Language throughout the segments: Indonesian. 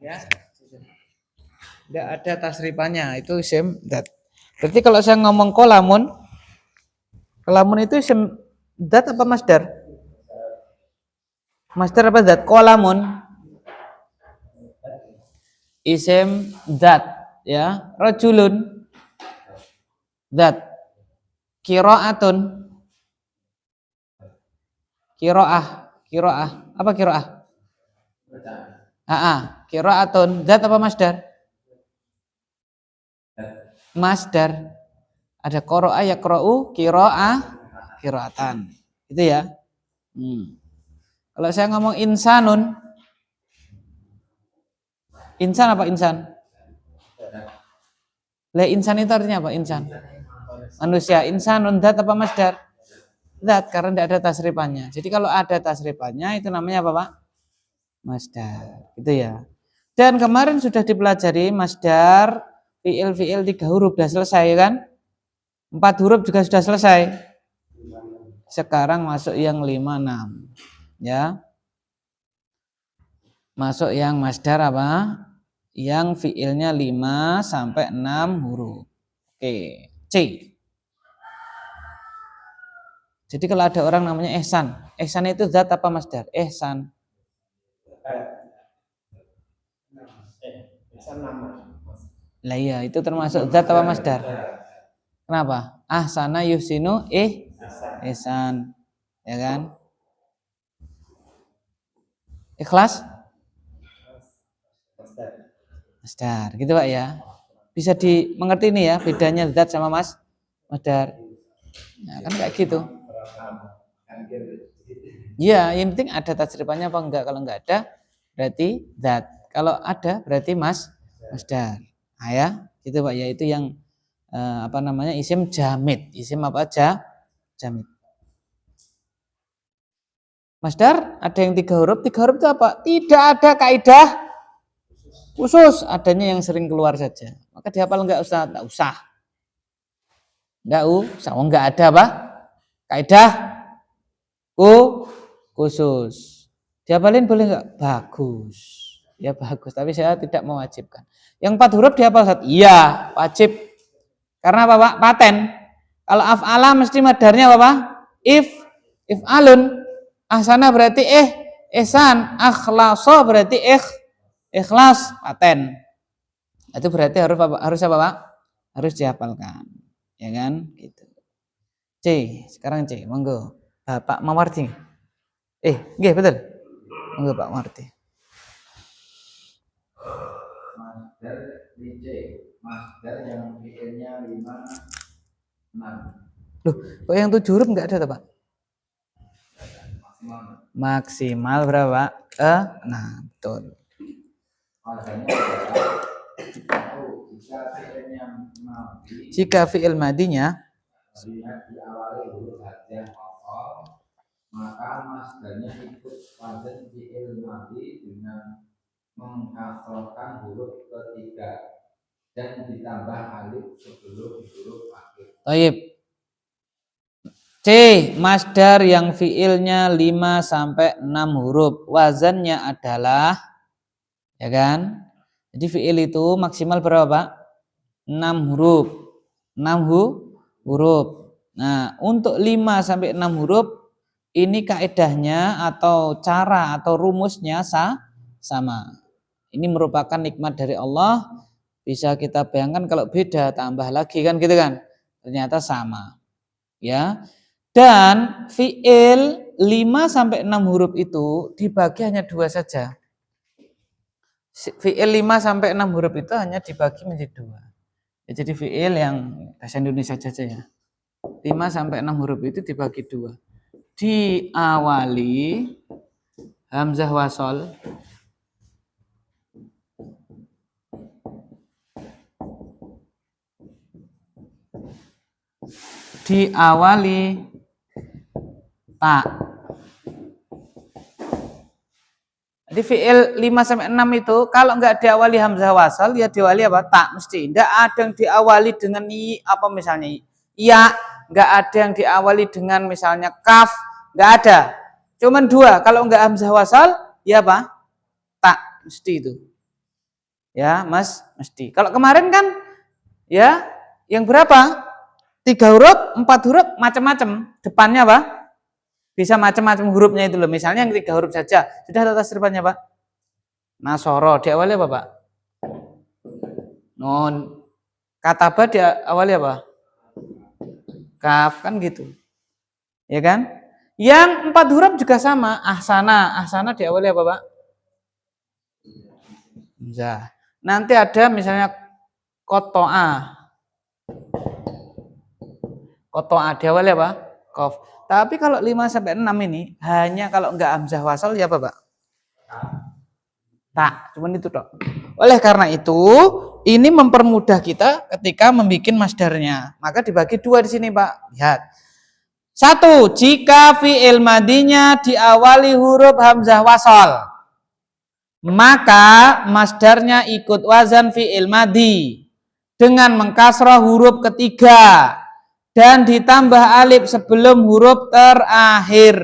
Ya. Tidak ada tasrifannya, itu isim dat. Berarti kalau saya ngomong kolamun itu isim dat apa masdar? Masdar apa dat? Kolamun isim dat, ya. Rajulun dat. Qiraatun qiraah apa qiraah? Qiraatun dat apa masdar? Masdar. Ada qira'a yaqra'u, qiraatan. Itu ya. Kalau saya ngomong insanun, insan apa insan? Insan itu artinya apa? Insan. Manusia. Insanun dat apa masdar? Dat, karena tidak ada tasrifannya. Jadi kalau ada tasrifannya itu namanya apa, Pak? Masdar. Itu ya. Dan kemarin sudah dipelajari masdar, fiil 3 huruf sudah selesai kan? 4 huruf juga sudah selesai. Sekarang masuk yang 5, 6. Ya. Masuk yang masdar apa? Yang fiilnya 5 sampai 6 huruf. Oke, C. Jadi kalau ada orang namanya Ihsan, Ihsan itu zat apa masdar? Ihsan. Lah iya, itu termasuk zat apa masdar? Kenapa? Ahsana yuhsinu ihsan. Ya kan? Ikhlas? Masdar, gitu Pak ya. Bisa dimengerti ini ya, bedanya zat sama masdar. Nah, kan kayak gitu. Ya, yang penting ada tasrifannya apa enggak. Kalau enggak ada, berarti zat. Kalau ada, berarti masdar. Nah ya, gitu Pak ya. Itu yang isim jamid. Isim apa aja? Jamid. Masdar ada yang 3 huruf. 3 huruf itu apa? Tidak ada kaidah khusus, adanya yang sering keluar saja. Maka dihafal enggak Ustaz? Enggak usah. Enggak usah. Enggak ada apa? Kaidah khusus. Dihafalin boleh enggak? Bagus. Ya bagus, tapi saya tidak mewajibkan. Yang 4 huruf dihafal Ustaz? Iya, wajib. Karena apa, Pak? Paten. Kalau af'ala mesti madarnya apa, Pak? If'alun. Ahsana berarti ihsan. Akhlasa berarti ikhlas, paten. Itu berarti harus apa, Pak? Harus dihafalkan. Ya kan? Gitu. C, sekarang C, monggo. Pak Mawardi. Nggih, betul. Monggo Pak Mawardi. Masdar C. Masdar yang fiilnya 5, 6. Loh, kok yang 7 huruf enggak ada, Pak? Maksimal berapa? 6, betul. Jika fi'il madinya diawali huruf hadiah maka masdarnya ikut wazan fi'il madi dengan mengkasrahkan huruf ketiga dan ditambah alif sebelum huruf akhir. Baik. C, masdar yang fi'ilnya 5 sampai 6 huruf. Wazannya adalah, ya kan? Jadi fi'il itu maksimal berapa, Pak? 6 huruf. 6 huruf. Nah, untuk 5 sampai 6 huruf ini kaedahnya atau cara atau rumusnya sama. Ini merupakan nikmat dari Allah. Bisa kita bayangkan kalau beda tambah lagi kan gitu kan? Ternyata sama. Ya. Dan fi'il 5 sampai 6 huruf itu dibagi hanya 2 saja. Fi'il 5 sampai 6 huruf itu hanya dibagi menjadi 2. Ya, jadi fi'il yang bahasa Indonesia saja ya. 5 sampai 6 huruf itu dibagi 2. Diawali hamzah wasol. Diawali ta. Jadi fi'il 5 sampai 6 itu kalau enggak diawali hamzah wasal ya diawali apa? Ta mesti. Enggak ada yang diawali dengan apa misalnya ya, enggak ada yang diawali dengan misalnya kaf, enggak ada. Cuman dua. Kalau enggak hamzah wasal, ya apa? Tak, mesti itu. Ya, Mas, mesti. Kalau kemarin kan, ya, yang berapa? 3 huruf, 4 huruf, macam-macam. Depannya apa? Bisa macam-macam hurufnya itu loh. Misalnya yang 3 huruf saja. Sudah atas depannya, Pak? Nasoro. Di awalnya apa, Pak? Nun. Kataba di awalnya apa? Kaf, kan gitu. Ya kan? Yang 4 huruf juga sama. Ahsana. Ahsana di awalnya apa, Pak? Hamzah. Nanti ada misalnya kotoa. Kotoa di awalnya apa? Kof. Tapi kalau 5 sampai 6 ini hanya kalau enggak hamzah wasal ya apa, Pak? Tak, cuman itu toh. Oleh karena itu, ini mempermudah kita ketika membuat masdarnya. Maka dibagi dua di sini, Pak. Lihat. 1, jika fi'il madinya diawali huruf hamzah wasal, maka masdarnya ikut wazan fi'il madi dengan mengkasrah huruf ketiga dan ditambah alif sebelum huruf terakhir.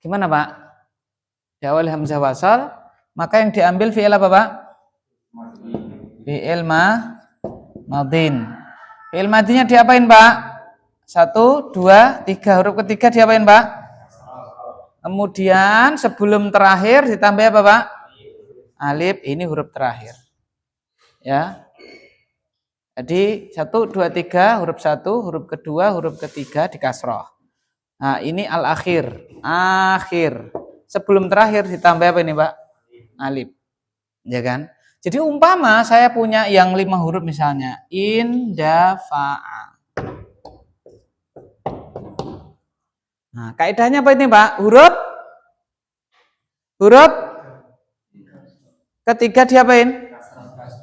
Gimana, Pak? Diawali hamzah wasal, maka yang diambil fi'il apa, Pak? Fi'il madin. Fi'il madinya diapain, Pak? 1, 2, 3 huruf ketiga diapain, Pak? Kemudian sebelum terakhir ditambah apa, Pak? Alif, ini huruf terakhir. Ya. Jadi 1, 2, 3 huruf 1, huruf kedua, huruf ketiga dikasroh. Nah, ini al-akhir. Akhir. Sebelum terakhir ditambah apa ini, Pak? Alif. Ya kan? Jadi umpama saya punya yang 5 huruf misalnya, indafa'a. Nah, kaidahnya apa ini, Pak? Huruf ketiga diapain?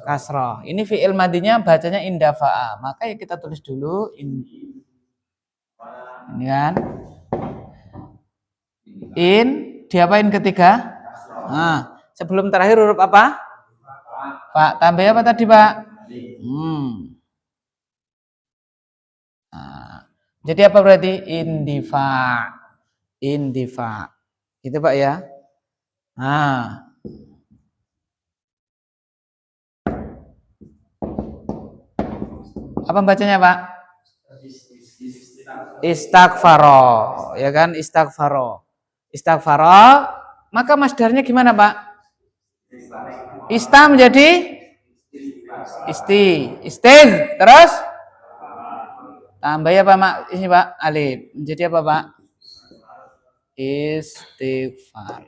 Kasroh. Ini fi'il madinya bacanya indafa'a. Maka ya kita tulis dulu ini kan? Diapain ketiga? Nah, sebelum terakhir huruf apa? Pak, tambah apa tadi, Pak? Nah, jadi apa berarti? Indifa. Gitu, Pak ya. Nah. Apa bacanya, Pak? Istaghfaro, ya kan? Istaghfaro. Maka masdarnya gimana, Pak? Ista menjadi terus tambah apa, Mak? Ini, Pak, alif. Menjadi apa, Pak? Istighfar.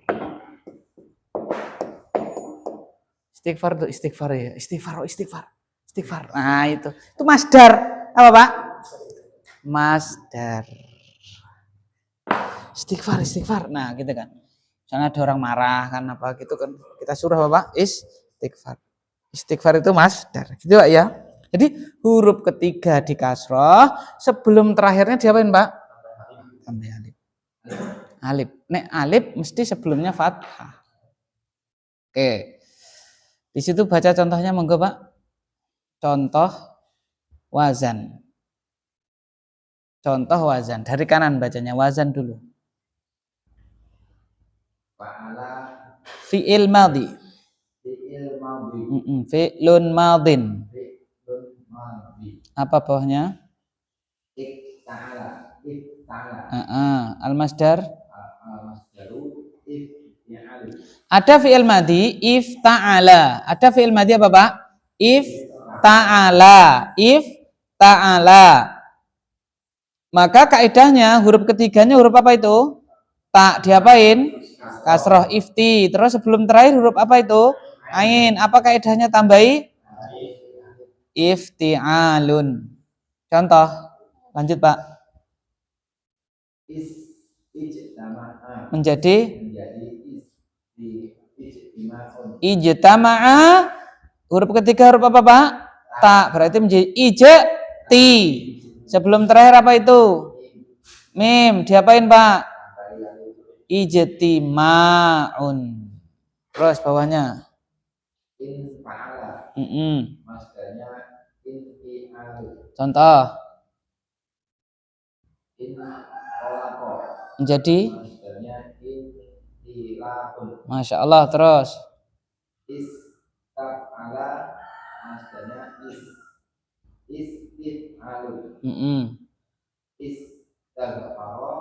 Istighfar ya. Istighfar. Nah, itu masdar. Apa, Pak? Masdar. Istighfar. Nah, gitu kan. Misalnya ada orang marah kan apa gitu kan. Kita suruh apa, Pak? Istighfar. Istighfar itu masdar. Gitu, Pak ya. Jadi huruf ketiga di kasroh, sebelum terakhirnya diapain, Pak? Tambah alif. Alif. Nek alif mesti sebelumnya fathah. Oke. Di situ baca contohnya monggo, Pak. Contoh wazan. Dari kanan bacanya wazan dulu. Fi'il madhi. Fi'lun madhin. Apa bawahnya? Al-masdar. Ada fi'il madhi ifta'ala. Ada fi'il madhi apa, Pak? Ifta'ala. Maka kaidahnya huruf ketiganya huruf apa itu? Tak, diapain? Kasroh ifti. Terus sebelum terakhir huruf apa itu? Ain. Apa kaidahnya tambahi? Ifti'alun. Contoh. Lanjut, Pak. Menjadi ijtama'a. Huruf ketiga huruf apa, Pak? Tak. Berarti menjadi ijti. Sebelum terakhir apa itu? Mim. Diapain, Pak? Ijtima'un. Terus bawahnya. Contoh. in kolako menjadi masdarnya intilakun. Masya Allah. Terus Istafala masdarnya istifalun. Istaghfara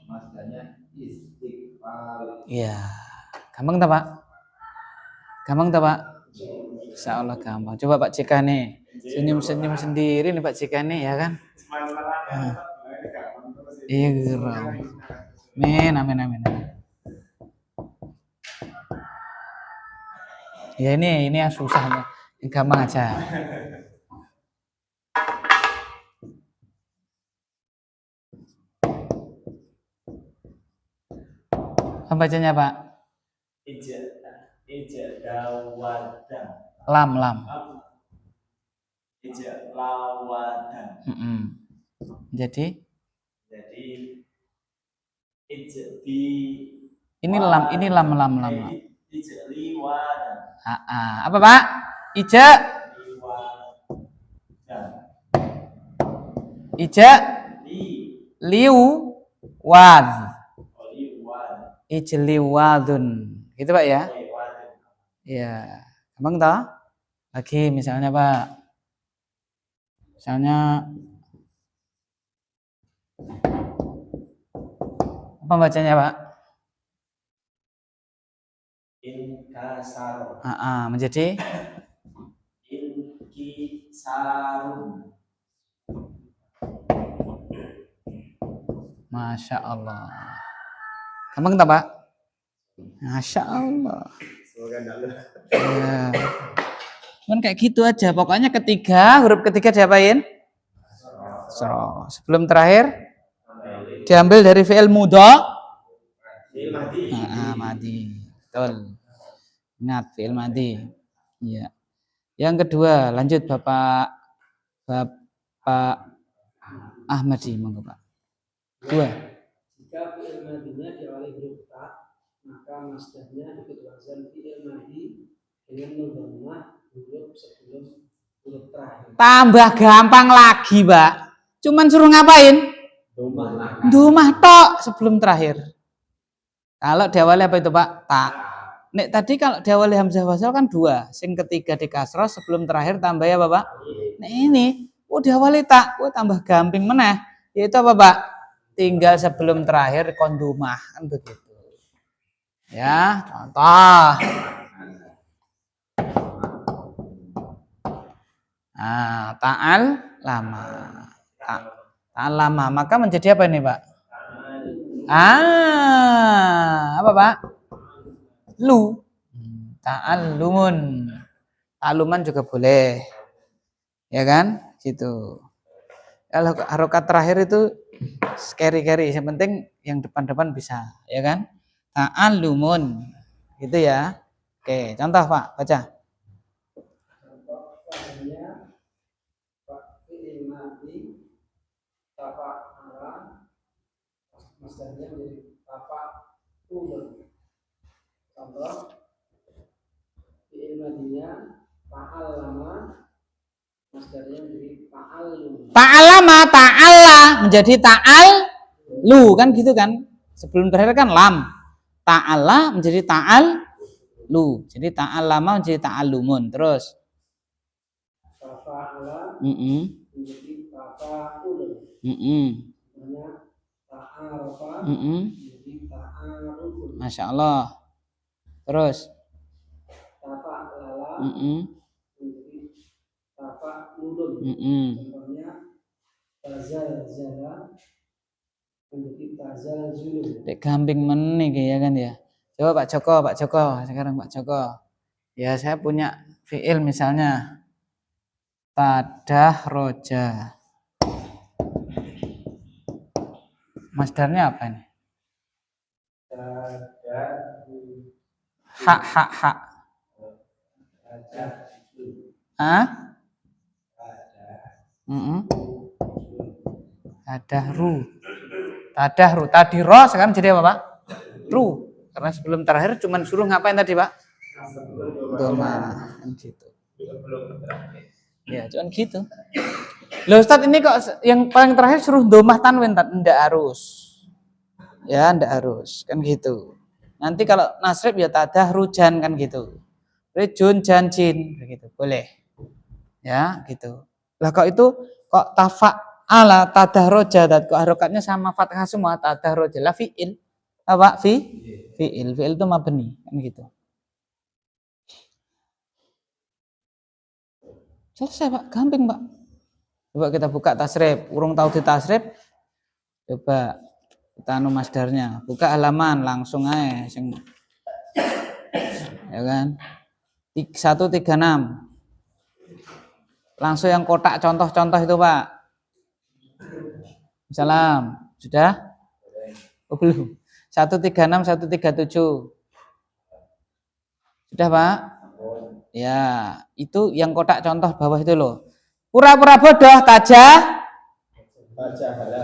masdarnya istighfar. Ya, gampang tak Pak? Gampang tak Pak? Insya Allah gampang. Coba Pak Cika nih, senyum-senyum sendiri nih Pak Cika nih ya kan? Iya geram. Amin, amin, amin. Ya ini yang susahnya, yang gampang aja. Apa bacanya Pak? Ijadawadan. Lam. Ijadawadan. Jadi ijdi. Ini lam. Ijliwadan. Apa Pak? Ija. Liu wad. Ijliwadun. Gitu Pak ya? Iya. Gampang toh? Lagi misalnya Pak. Misalnya apa bacanya Pak? Inkasar. Menjadi Inkisarun. Masya Allah. Gampang tak Pak? Masya Allah. Ya. Cuman kayak gitu aja. Pokoknya huruf ketiga diapain? So, sebelum terakhir diambil dari fi'il mudhari'. Madi. Betul. Ingat fi'il madi. Iya. Yang kedua, lanjut Bapak Ahmadi, monggo Pak. Dua. Jika fi'il madinya diawali huruf ta, maka masdarnya ikut wazan fi'il madi dengan mendhammah huruf sebelum huruf terakhir. Tambah gampang lagi, Pak. Cuman suruh ngapain? Domah tok sebelum terakhir. Kalau diawali apa itu, Pak? Ta. Nek tadi kalau diawali hamzah wasal kan dua. Sing ketiga di kasroh sebelum terakhir tambah ya, Bapak? Nah ini, diawali tak, tambah gampang meneh. Yaitu apa, Pak? Tinggal sebelum terakhir kondumah kan begitu. Ya, contoh. Ta'al lama. Ta'al lama, maka menjadi apa ini, Pak? Apa, Pak? Lu. Ta'allumun. Ta'alluman juga boleh. Ya kan? Gitu. Kalau harokat terakhir itu carry, yang penting yang depan-depan bisa, ya kan? Ta'allumun. Gitu ya. Oke, contoh Pak, baca. Contoh wazannya fi'il madi tafa'ala, masdarnya menjadi tafa'ulun. Contoh fi'il madinya fa'allama, masdarnya menjadi fa'allun. Ta'alama, ta'alla menjadi ta'al lu kan gitu kan? Sebelum terakhir kan lam. Ta'alla menjadi ta'al lu. Jadi ta'allama menjadi ta'allumun. Terus Tafa'ala menjadi tafa'ulun. Namanya ta'arofa menjadi ta'arufun. Masya Allah. Terus Tafa'lala menjadi tafa'ulun. Contohnya tazalzala menjadi tazalzulun. Dek gamping meneh ya kan ya. Coba Pak Joko, sekarang Pak Joko. Ya saya punya fi'il misalnya tadah roja. Masdarnya apa nih? Ha. Tadahru. Tadi ro sekarang jadi apa, Pak? Ru. Karena sebelum terakhir cuman suruh ngapain tadi, Pak? Doma. Kan gitu. Ya, cuman gitu. Loh Ustaz, ini kok yang paling terakhir suruh domah tanwin, enggak harus. Ya, enggak harus. Kan gitu. Nanti kalau nasrib ya tadahrujan kan gitu. Rejun janjin begitu. Boleh. Ya, gitu. Lah kok itu kok tafa'ala tadahroja dan kok harokatnya sama fathah semua tadahroja lah fi'il. Apa? Fi'il. Fi'il itu mabni kan gitu. Selesai Pak, gampang Pak. Coba kita buka tasrif, urung tahu di tasrif. Coba kita anu masdarnya, buka halaman langsung aja ya kan. 136. Langsung yang kotak contoh-contoh itu Pak. Salam. Sudah? Oh, belum. 136 137. Sudah Pak? Ya, itu yang kotak contoh bawah itu loh. Pura-pura bodoh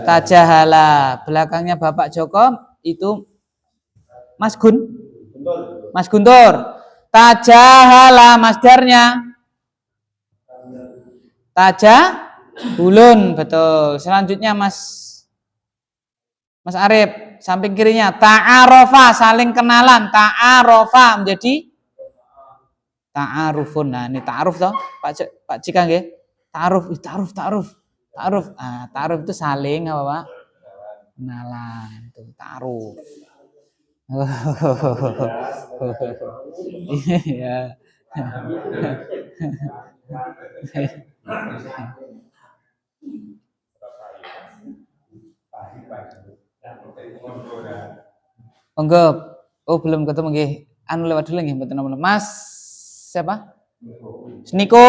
tajahala. Belakangnya Bapak Joko itu Mas Guntur. Tajahala masdarnya. Tajahulun, betul. Selanjutnya Mas Arif, samping kirinya ta'arofa, saling kenalan. Ta'arofa menjadi ta'arufun. Nah, ini ta'aruf toh, Pak Cika nggih. Ta'aruf. Nah, ta'aruf itu saling apa, Pak? Kenalan. Itu ta'aruf. Iya. Monggo. Oh, belum ketemu nggih. Anu lewat dulu nggih mboten napa. Mas siapa? Niko.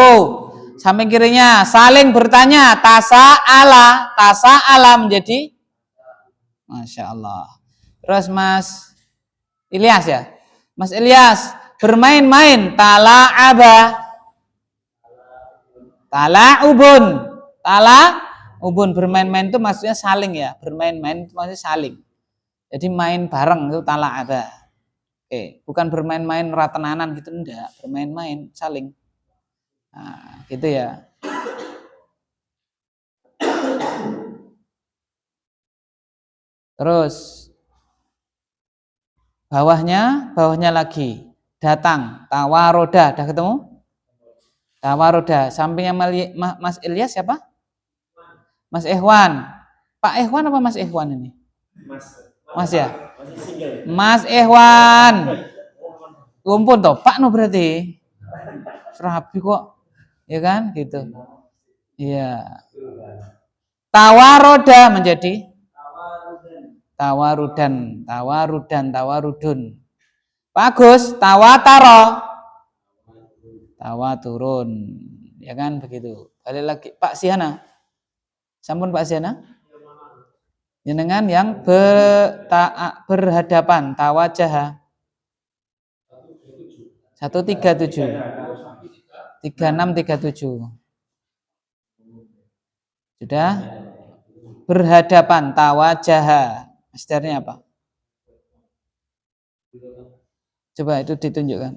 Samping kirinya saling bertanya, tasa'ala menjadi Masya Allah. Terus Mas Ilyas ya. Mas Ilyas bermain-main, tala'ubun bermain-main itu maksudnya saling ya. Bermain-main itu maksudnya saling. Jadi main bareng itu tala'aba. Oke, bukan bermain-main ratenanan gitu enggak, bermain-main saling. Nah, gitu ya. Terus bawahnya lagi datang, tawaroda, udah ketemu? Tawaroda, sampingnya Mas Ilyas siapa? Mas Ehwan. Pak Ehwan apa Mas Ehwan ini? Mas ya? Mas Ehwan. Kumpul toh, Pak no berarti. Serabi kok. Ya kan? Gitu. Iya. Tawaroda menjadi tawarudun. Bagus, tawaturun. Ya kan begitu. Balik lagi Pak Siana. Sampun Pak Siana. Jenengan yang berhadapan, tawajaha. 137. 3637. Sudah? Berhadapan, tawajaha. Masdarnya apa? Coba itu ditunjukkan.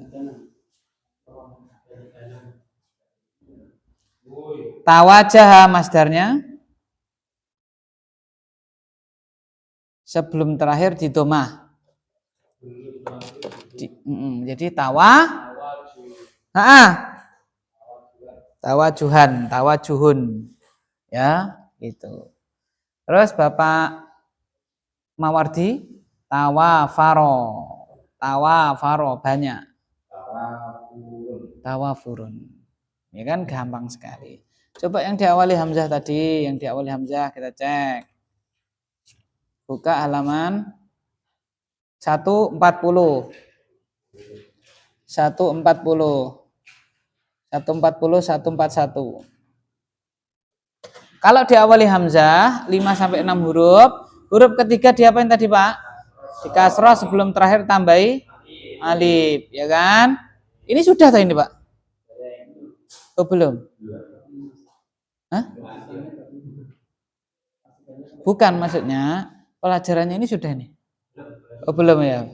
Tawajaha masdarnya sebelum terakhir di domah. Jadi tawajuhun. Ya, gitu. Terus Bapak Mawardi, tawafaro banyak. Tawafurun. Ya kan gampang sekali. Coba yang diawali hamzah tadi, kita cek. Buka halaman 140. 141. Kalau diawali hamzah 5 sampai 6 huruf ketiga diapain tadi, Pak? Di kasroh sebelum terakhir tambahi alif, ya kan? Ini sudah tadi ini, Pak? Oh, belum. Hah? Bukan maksudnya pelajarannya ini sudah nih. Oh, belum ya?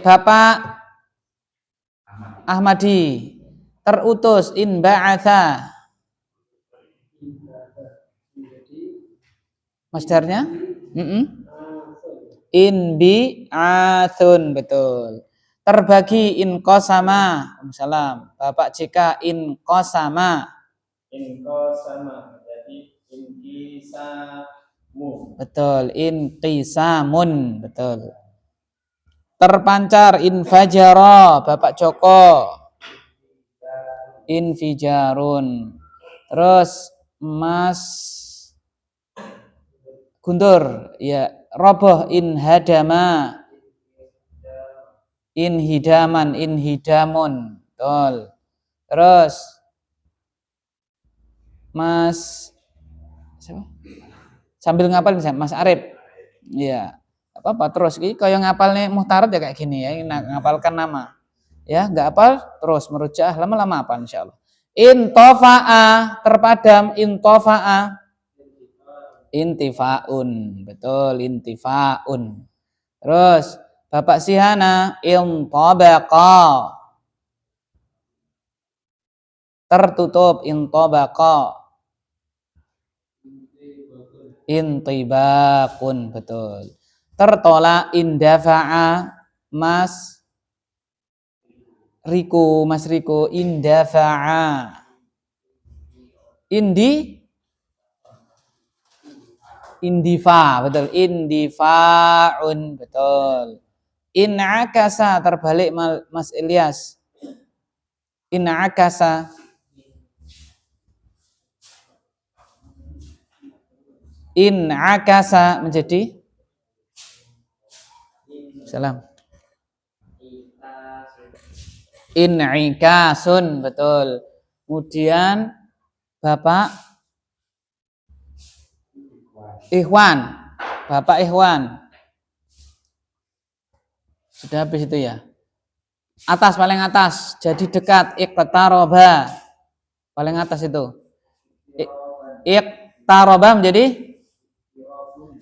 Bapak Ahmadi terutus in ba'atha Masdarnya? Inbi'atsun, betul. Terbagi inqasama. Salam. Bapak JK inqasama. Inqasama. Jadi inqisamu. Betul. Inqisamun, betul. Terpancar infajara. Bapak Joko. Infijarun. Terus Mas Guntur, ya, roboh inhadama. Inhidaman, inhidamun. Betul. Terus Mas siapa? Sambil ngapal misalnya Mas Arif. Iya. Apa terus iki kaya ngapalnya muhtarat ya kayak gini ya, ngapalkan nama. Ya, enggak hafal terus merujaah lama-lama apa insyaallah. Intofa'a, terpadam, intofa'a. Intifaun, betul, intifaun. Terus Bapak Sihana intabaqa. Tertutup intabaqa. Intibaqun, betul. Tertolak indafa'a. Mas Riko indafa'a. Indifa, betul. Indifa'un, betul. In'akasa, terbalik Mas Ilyas. In'akasa. In'akasa menjadi salam. In'ikasun, betul. Kemudian Bapak Ikhwan. Bapak Ikhwan. Sudah habis itu ya. Atas, paling atas. Jadi dekat. Iqtaroba. Paling atas itu. Iqtaroba menjadi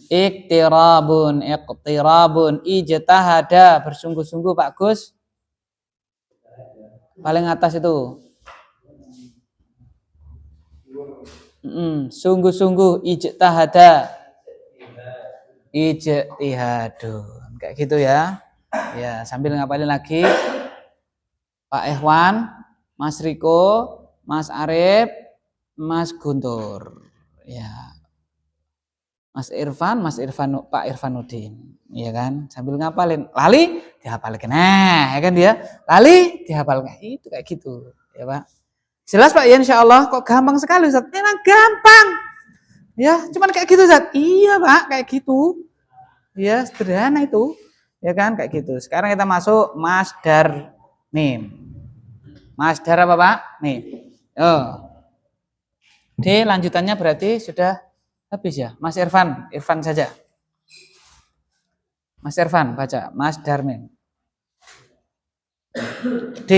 Iqtirabun. Iqtirabun. Ijtahada. Bersungguh-sungguh Pak Gus. Paling atas itu. Sungguh-sungguh ijtihada. Ijtihadun. Kayak gitu ya. Ya, sambil ngapalin lagi. Pak Ikhwan, Mas Riko, Mas Arif, Mas Guntur. Ya. Mas Irfan, Pak Irfanuddin. Iya kan? Sambil ngapalin. Lali dihafalkan. Nah, ya kan dia? Lali dihafalkan. Itu kayak gitu, ya Pak. Jelas Pak ya, insya Allah. Kok gampang sekali Ustaz? Memang gampang. Ya, cuman kayak gitu Ustaz. Iya Pak, kayak gitu. Ya, sederhana itu. Ya kan, kayak gitu. Sekarang kita masuk masdar mim. Masdar apa Pak? Mim. Oh. D lanjutannya berarti sudah habis ya. Mas Irfan saja. Mas Irfan baca masdar mim. D.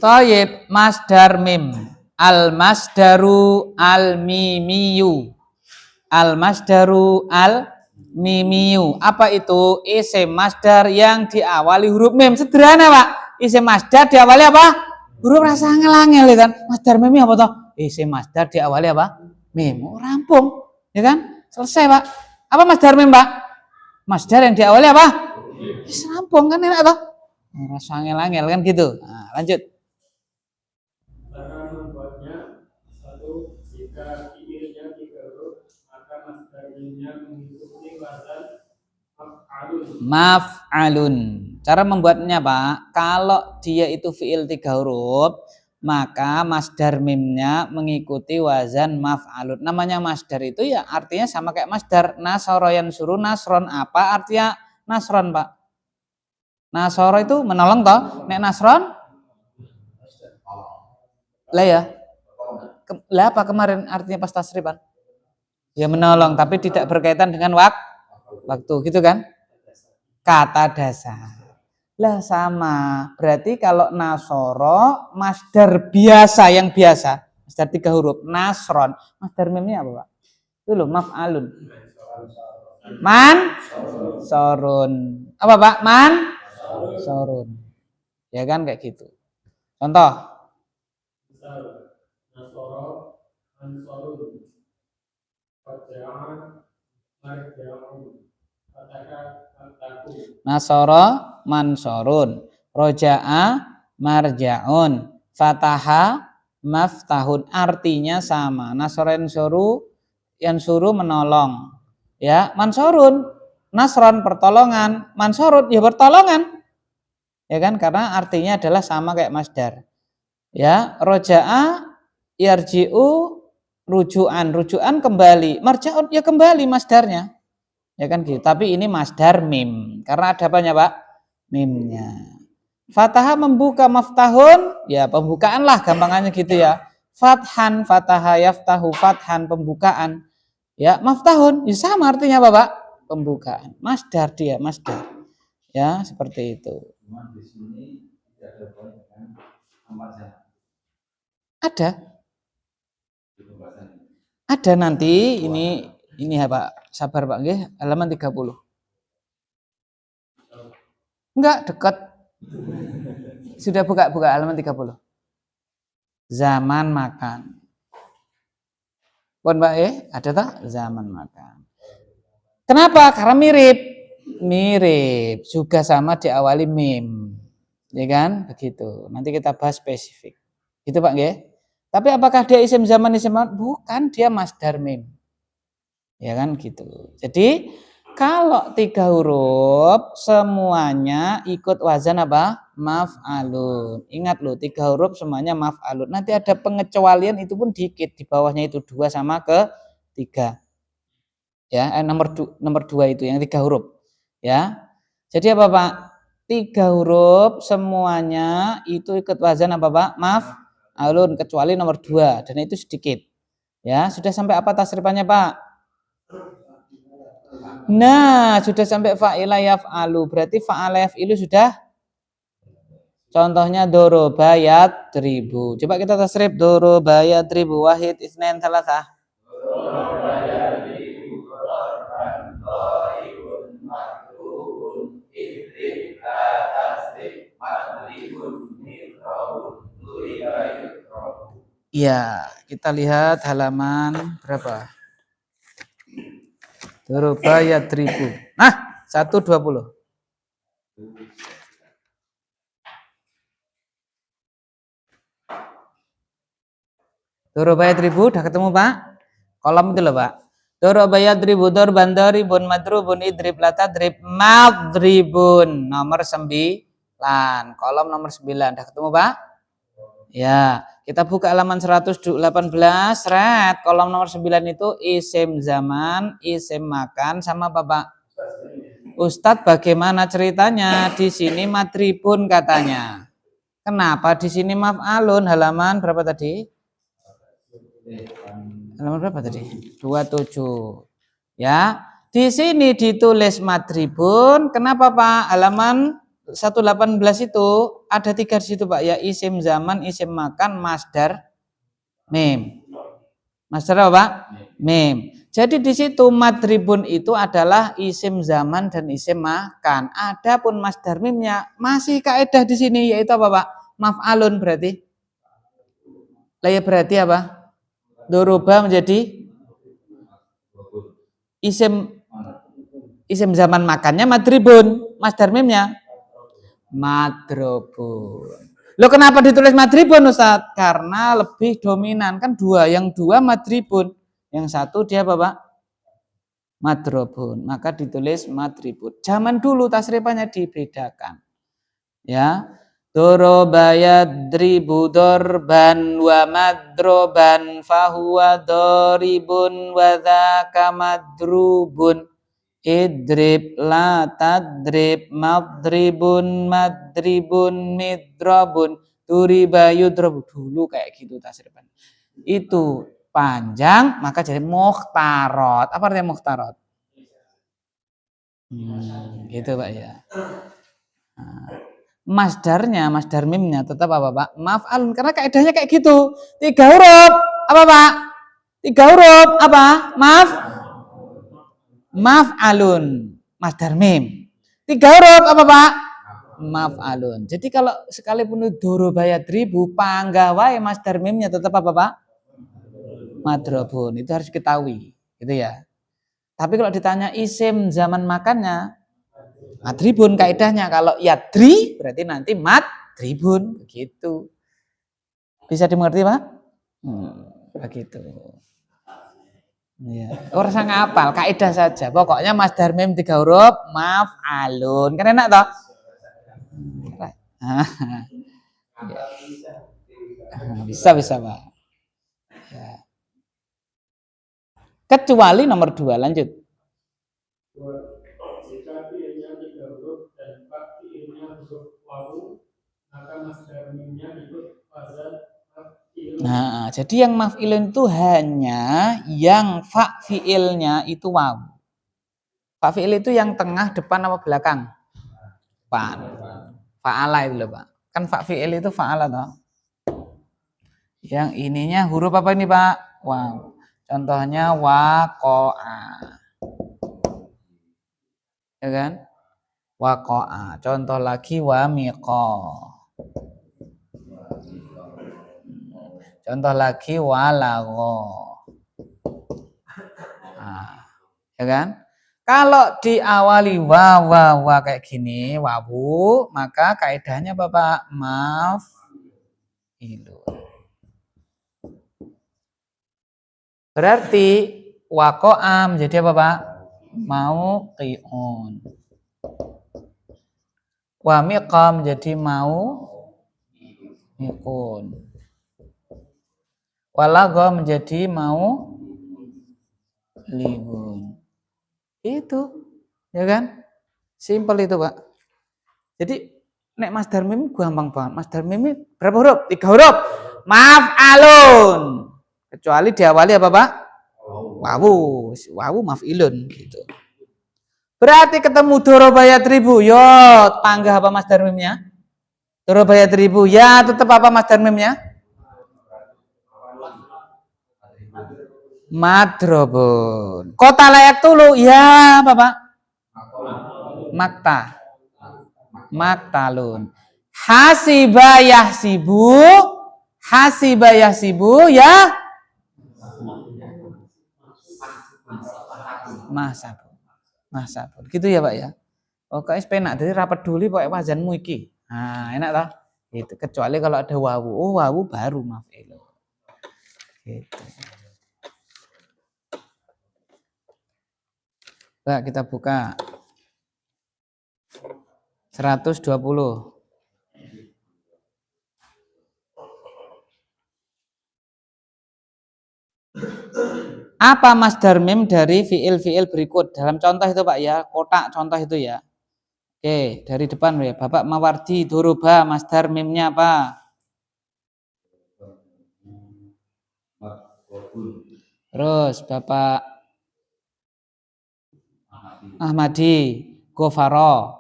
Thayyib, masdar mim. Al-masdaru al-mimiyu. Al-masdaru al-mimiyu. Apa itu? Isim masdar yang diawali huruf mim. Sederhana, Pak. Isim masdar diawali apa? Huruf rasa angel-angel ya kan. Masdar mim apa toh? Isim masdar diawali apa? Mim. Oh, rampung. Ya kan? Selesai, Pak. Apa masdar mim, Pak? Masdar yang diawali apa? Rampung kan enak toh? Rasa angel-angel kan gitu. Nah, lanjut. Cara membuatnya, satu, jika fiilnya 3 huruf, maka masdarnya mengikuti wazan maf'alun. Maf'alun. Cara membuatnya Pak, kalau dia itu fiil 3 huruf, maka masdar mimnya mengikuti wazan maf'alun. Namanya masdar itu ya artinya sama kayak masdar. Nasara yansuru, nasron. Apa artinya nasron Pak? Nasara itu menolong toh. Nek nasron? Lah ya. Lah apa kemarin artinya pas tasrifan? Ya menolong, tapi tidak berkaitan dengan waktu, gitu kan? Kata dasar. Lah sama. Berarti kalau nasoro masdar biasa yang biasa, masdar 3 huruf, nasron, masdar mimnya apa, Pak? Itu loh, maf'alun. Man sorun. Apa, Pak? Man sorun. Ya kan kayak gitu. Contoh Nasoro, Ansorun, Roja'an, Marja'un, Fataku, Nasoro mansorun, roja'a marja'un, fataha maftahun, artinya sama. Nasoro yansuru menolong, ya. Mansorun nasron pertolongan, mansorun ya pertolongan, ya kan, karena artinya adalah sama kayak masdar, ya. Roja'a yarji'u rujuan kembali, marja'un ya kembali masdarnya, ya kan gitu. Tapi ini masdar mim karena ada apanya Pak? Mimnya. Fataha membuka, maftahun ya pembukaan lah gampangannya gitu ya. Fathan, fataha yaftahu, fathan pembukaan, ya. Maftahun ya sama artinya apa Pak? Pembukaan. Masdar dia, masdar, ya, seperti itu. Cuma di sini tidak ada poin kan tempatnya Ada di pembahasan ini. ada nanti ini ya Pak, sabar Pak nggih, halaman 30. Enggak, dekat. Sudah buka halaman 30. Zaman makan. Pun Pak ada tak? Zaman makan. Kenapa? Karena mirip juga sama diawali mim, ya kan? Begitu. Nanti kita bahas spesifik. Gitu Pak nggih. Tapi apakah dia isim zaman isim makan? Bukan, dia masdar mim. Ya kan gitu. Jadi kalau 3 huruf semuanya ikut wazan apa? Maf'alun. Ingat loh, 3 huruf semuanya maf'alun. Nanti ada pengecualian itu pun dikit, di bawahnya itu 2 sama ke 3. Ya, nomor 2 itu yang 3 huruf. Ya. Jadi apa Pak? 3 huruf semuanya itu ikut wazan apa Pak? Maf'alun kecuali nomor 2 dan itu sedikit. Ya, sudah sampai apa tasrifannya Pak? Nah, sudah sampai fa'ila yaf'alu. Berarti fa'ala yaf'ilu sudah. Contohnya doroba yadribu. Coba kita tasrif doroba yadribu wahid isnain salasah. Iya, kita lihat halaman berapa? Doroba yadribu. Nah, 120. Doroba yadribu udah ketemu Pak? Kolom itu loh Pak. Doroba yadribu dorban doribun madrubun idrib latadrib madribun. Nomor 9. Kolom nomor 9. Udah ketemu Pak? Ya, kita buka halaman 118. Red. Kolom nomor 9 itu isim zaman, isim makan sama apa Pak? Ustadz bagaimana ceritanya? Di sini madribun katanya. Kenapa di sini maf'alun? Halaman berapa tadi? Halaman berapa tadi? 27. Ya, di sini ditulis madribun. Kenapa Pak? Halaman 118 itu ada 3 di situ Pak. Ya, isim zaman, isim makan, masdar mim. Masdar apa Pak? Mim. Jadi di situ madribun itu adalah isim zaman dan isim makan. Adapun masdar mimnya masih kaidah di sini yaitu apa Pak? Maf'alun berarti. Lah ya berarti apa? Doroba menjadi isim zaman makannya madribun, masdar mimnya madrobun. Loh kenapa ditulis madribun Ustaz? Karena lebih dominan kan 2, yang 2 madribun. Yang 1 dia apa Pak? Madrobun. Maka ditulis madribun. Zaman dulu tasrifannya dibedakan. Ya. Doroba yadribu dorban wa madroban fahuwa doribun wa dzaka madrubun. Idrib la tadrib madribun madribun midrobun duriba yudrobu. Dulu kayak gitu tasrifan. Itu panjang maka jadi mukhtarot. Apa artinya mukhtarot? Gitu Pak ya. Nah, masdarnya, masdar mimnya tetap apa Pak? Maf'alun karena kaidahnya kayak gitu. 3 huruf apa Pak? 3 huruf apa? Maf'alun masdar mim. 3 huruf apa Pak? maf'alun. Jadi kalau sekalipun doroba yadribu panggah wae masdar mimnya tetap apa Pak? Madrobun. Itu harus diketahui, gitu ya. Tapi kalau ditanya isim zaman makannya madribun kaidahnya, kalau yadri berarti nanti madribun begitu. Bisa dimengerti Pak? Begitu. Ya, orang sang ngapal kaidah saja. Pokoknya masdar mim 3 huruf maf'alun. Kan enak toh? Bisa Pak. Ya. Kecuali nomor 2 lanjut. Jika fiilnya 3 huruf dan fiilnya huruf wawu, maka masdar mimnya ikut wazan maf'ilun. Nah, jadi yang maf'ilun itu hanya yang fa fiilnya itu wawu. Fa fiil itu yang tengah, depan apa belakang? Depan. Fa'ala itu loh Pak. Kan fa fiil itu fa'ala toh. Yang ininya huruf apa ini Pak? Wawu. Contohnya waqa'a. Ya kan? Waqa'a. Contoh lagi wamiqa. Contoh lagi walagha. Nah, ya kan? Kalau diawali wa kayak gini, wawu, maka kaidahnya apa Pak? Maf'ilun. Berarti waqa'a menjadi apa Pak? Mauqi'un. Wa miqa menjadi miqun. Walagha menjadi libun. Itu, ya kan? Simpel itu Pak. Jadi nek masdar mim gampang banget. Masdar mim berapa huruf? 3 huruf. Maf'alun. Kecuali diawali apa Pak? Wawu. Wawu maf'ilun gitu. Berarti ketemu doroba yadribu. Yo, panggah apa masdar mimnya? Doroba yadribu. Ya, tetap apa masdar mimnya? Madrobun. Kota layak tulu. Ya, Bapak. Maktalun. Hasiba yahsibu ya mahsabun. Gitu ya Pak ya. Oke, penak dari rapat dulu pakai wazanmu iki. Nah, enak toh? Itu kecuali kalau ada wawu. Oh, wawu baru maf'ilun. Gitu. Pak, kita buka 120. Apa masdar mim dari fiil-fiil berikut? Dalam contoh itu Pak ya, kotak contoh itu ya. Oke, dari depan ya. Bapak Mawardi, doroba masdar mimnya apa? Terus Bapak Ahmadi, Gofaro.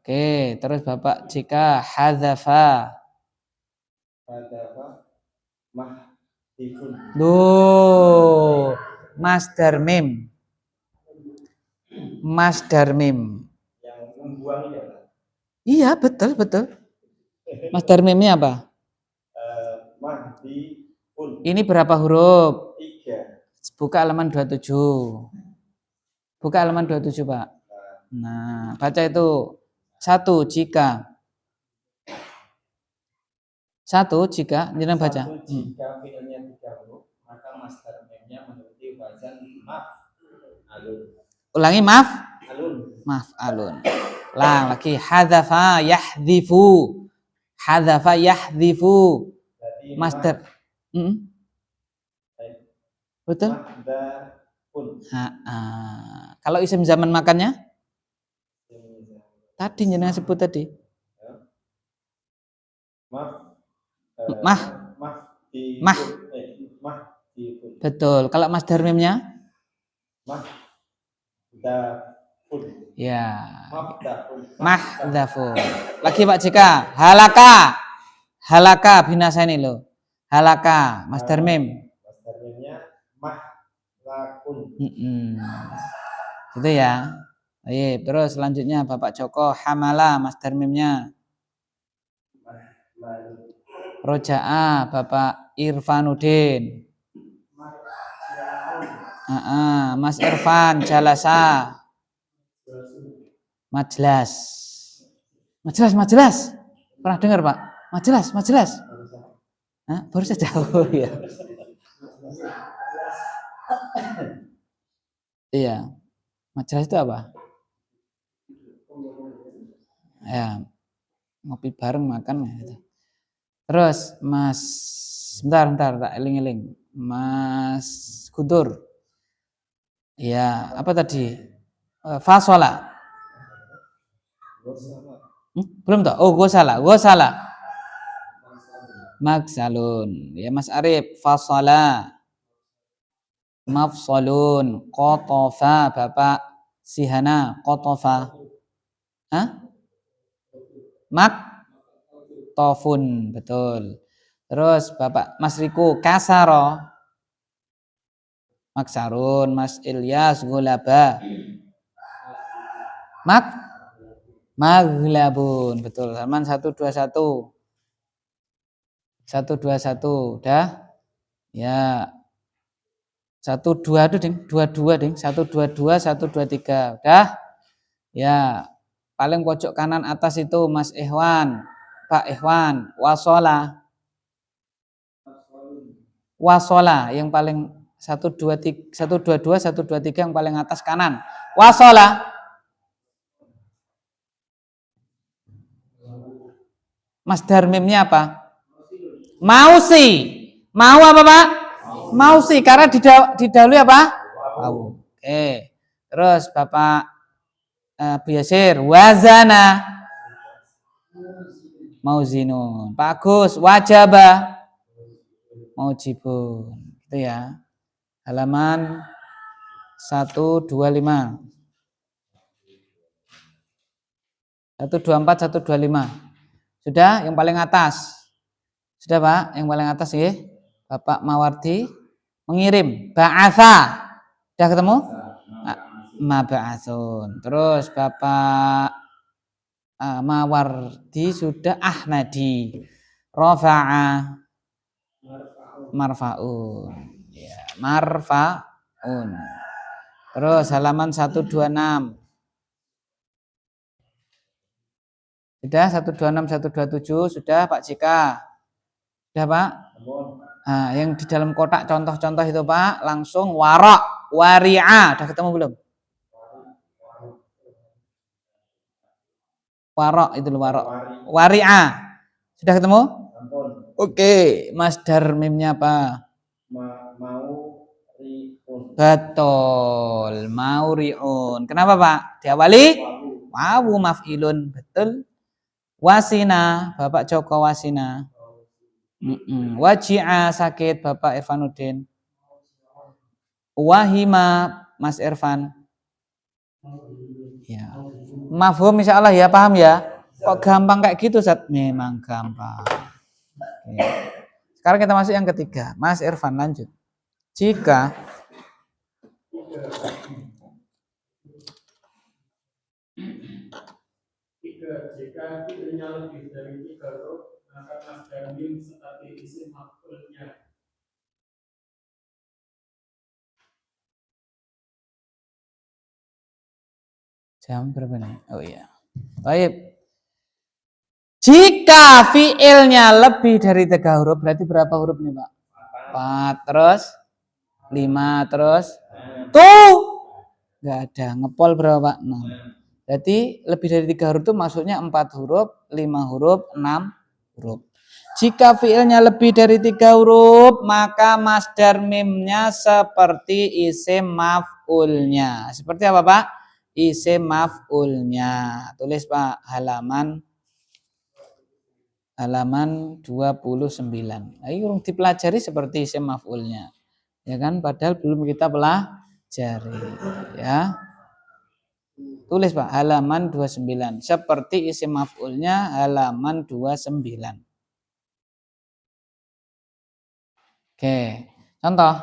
Oke, terus Bapak Jika hadzafa. Duh, masdar mim. Masdar mim. Yang membuang ya. Iya, betul. Masdar mimnya apa? Mahdifun. Ini berapa huruf? 3. Buka halaman 27. Buka halaman 27, Pak. Nah, baca itu. 1 jika. 1 jika, jangan baca. Jika fiilnya 3 huruf, maka masdar mimnya memiliki wazan maf'alun. Ulangi maf'alun. Lang lagi hadzafa yahdhifu. Hadzafa yahdhifu. Masdar. Betul? Kalau isim zaman makannya? Tadi jenengan sebut tadi. Betul. Kalau masdar mimnya? Ya. Mahdafun. Lagi Pak Jika. Halaka binasa ini loh. Halaka masdar mim. Masdar mimnya mahlakun. Gitu ya. Baik, terus selanjutnya Bapak Joko, hamala masdar mimnya. Roja'a Bapak Irfanuddin. Mas Irfan, jalasa. Majlas. Majelas. Pernah dengar, Pak? Majelas. Hah? Baru saja tahu ya. Iya. Majelas itu apa? Ya, ngopi bareng makan gitu. Terus Mas, bentar, tak eling-eling. Mas Guntur. Ya, apa tadi? Fasola. Belum toh? Oh, gue salah. Magsalun. Ya Mas Arif, fasola. Mafsalun. Qotofa, Bapak Sihana, qotofa. Hah? Tofun, betul. Terus Bapak Mas Riku, kasaro. Maksarun, Mas Ilyas, gulaba. Maghlabun, betul. Halaman 121. 121, udah? Ya. 12 itu, Ding. 22, Ding. 122, 123. Udah? Ya. Paling pojok kanan atas itu Mas Ihwan. Pak Ihwan, wasola. Wasola yang paling 123, 122, 123 yang paling atas kanan. Wasola. Masdar mimnya apa? Mausi. Mau apa, Pak? Mausi karena didahului apa? Mau. Oke. Terus Bapak Bu Yasir, wazana. Mauzinun. Pak Agus, wajaba. Maujibun. Itu ya. Halaman 125. 124, 125. Sudah yang paling atas. Sudah, Pak? Yang paling atas ya. Bapak Mawardi mengirim. Ba'atha. Sudah ketemu? Maba'atsun. Terus Bapak Mawardi sudah Ahmadi. Rafa'a. Marfa'un. Ya, marfa'un. Terus halaman 126. Sudah 126, 127 sudah Pak Cika. Sudah, Pak? Nah, yang di dalam kotak contoh-contoh itu, Pak, langsung warok, wari'a. Sudah ketemu belum? Warok itu loh, warok. Wari'a. Sudah ketemu? Oke, masdar mimnya apa? Betul, mauriun. Kenapa, Pak? Diawali wawu maf'ilun. Betul. Wasina, Bapak Joko wasina. Waji'a sakit, Bapak Irfanuddin. Wahima, Mas Irfan. Ya. Mafhum insyaallah ya, paham ya? Kok gampang kayak gitu, Ustaz? Memang gampang. Oke. Sekarang kita masuk yang ketiga. Mas Irfan lanjut. Jika fi'ilnya lebih dari 3 huruf, maka masdar mim seperti isim maf'ulnya. jam berapa nih? Oh iya. Baik. Jika fi'ilnya lebih dari 3 huruf, berarti berapa huruf nih, Pak? 4, terus 5, terus tuh nggak ada. Ngepol berapa, Pak? 6. Berarti lebih dari 3 huruf itu maksudnya 4 huruf, 5 huruf, 6 huruf. Jika fi'ilnya lebih dari 3 huruf, maka masdar mimnya seperti isim maf'ulnya. Seperti apa, Pak? Isim maf'ulnya. Tulis, Pak, halaman 29. Ayo dipelajari seperti isim maf'ulnya. Ya kan? Padahal belum kita pelajari, ya. Tulis, Pak, halaman 29. Seperti isim maf'ulnya halaman 29. Oke. Contoh.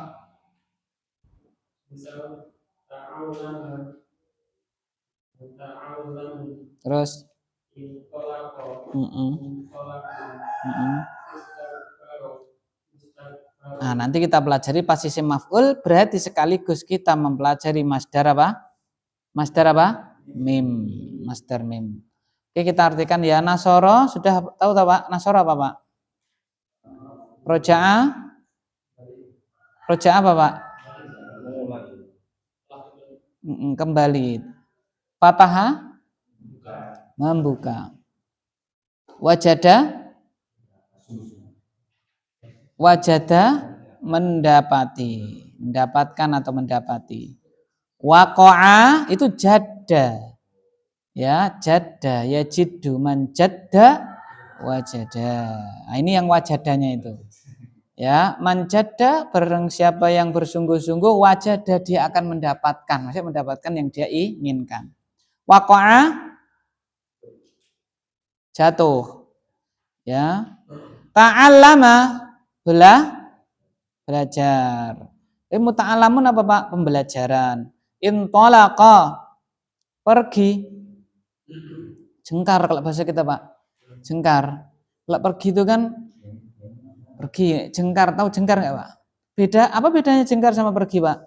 Misal ta'awuna muta'allamun, Terus intolaqo, mm-mm, intolaqun, mm-mm. istagfaro, istagfaro. Nah, nanti kita pelajari pas isim maf'ul berarti sekaligus kita mempelajari masdar apa? Masdar apa? Mim, masdar mim. Oke, kita artikan ya. Nasoro sudah tahu tak Pak? Nasoro apa Pak? Roja'a? Roja'a apa Pak? Kembali. Fataha? Membuka. Wajada? Wajada mendapati, mendapatkan atau mendapati. Waqa'a itu jadda. Ya, jadda, ya jiddu man jadda wajada. Nah, ini yang wajadanya itu. Ya, man jadda barang siapa yang bersungguh-sungguh wajada dia akan mendapatkan, maksudnya mendapatkan yang dia inginkan. Waqa'a jatuh. Ya. Ta'allama belajar. Muta'allamun apa Pak? Pembelajaran. Intolaqa pergi. Jengkar kalau bahasa kita Pak. Jengkar. Kalau pergi itu kan pergi. Jengkar, tahu jengkar nggak Pak? Beda, apa bedanya jengkar sama pergi Pak?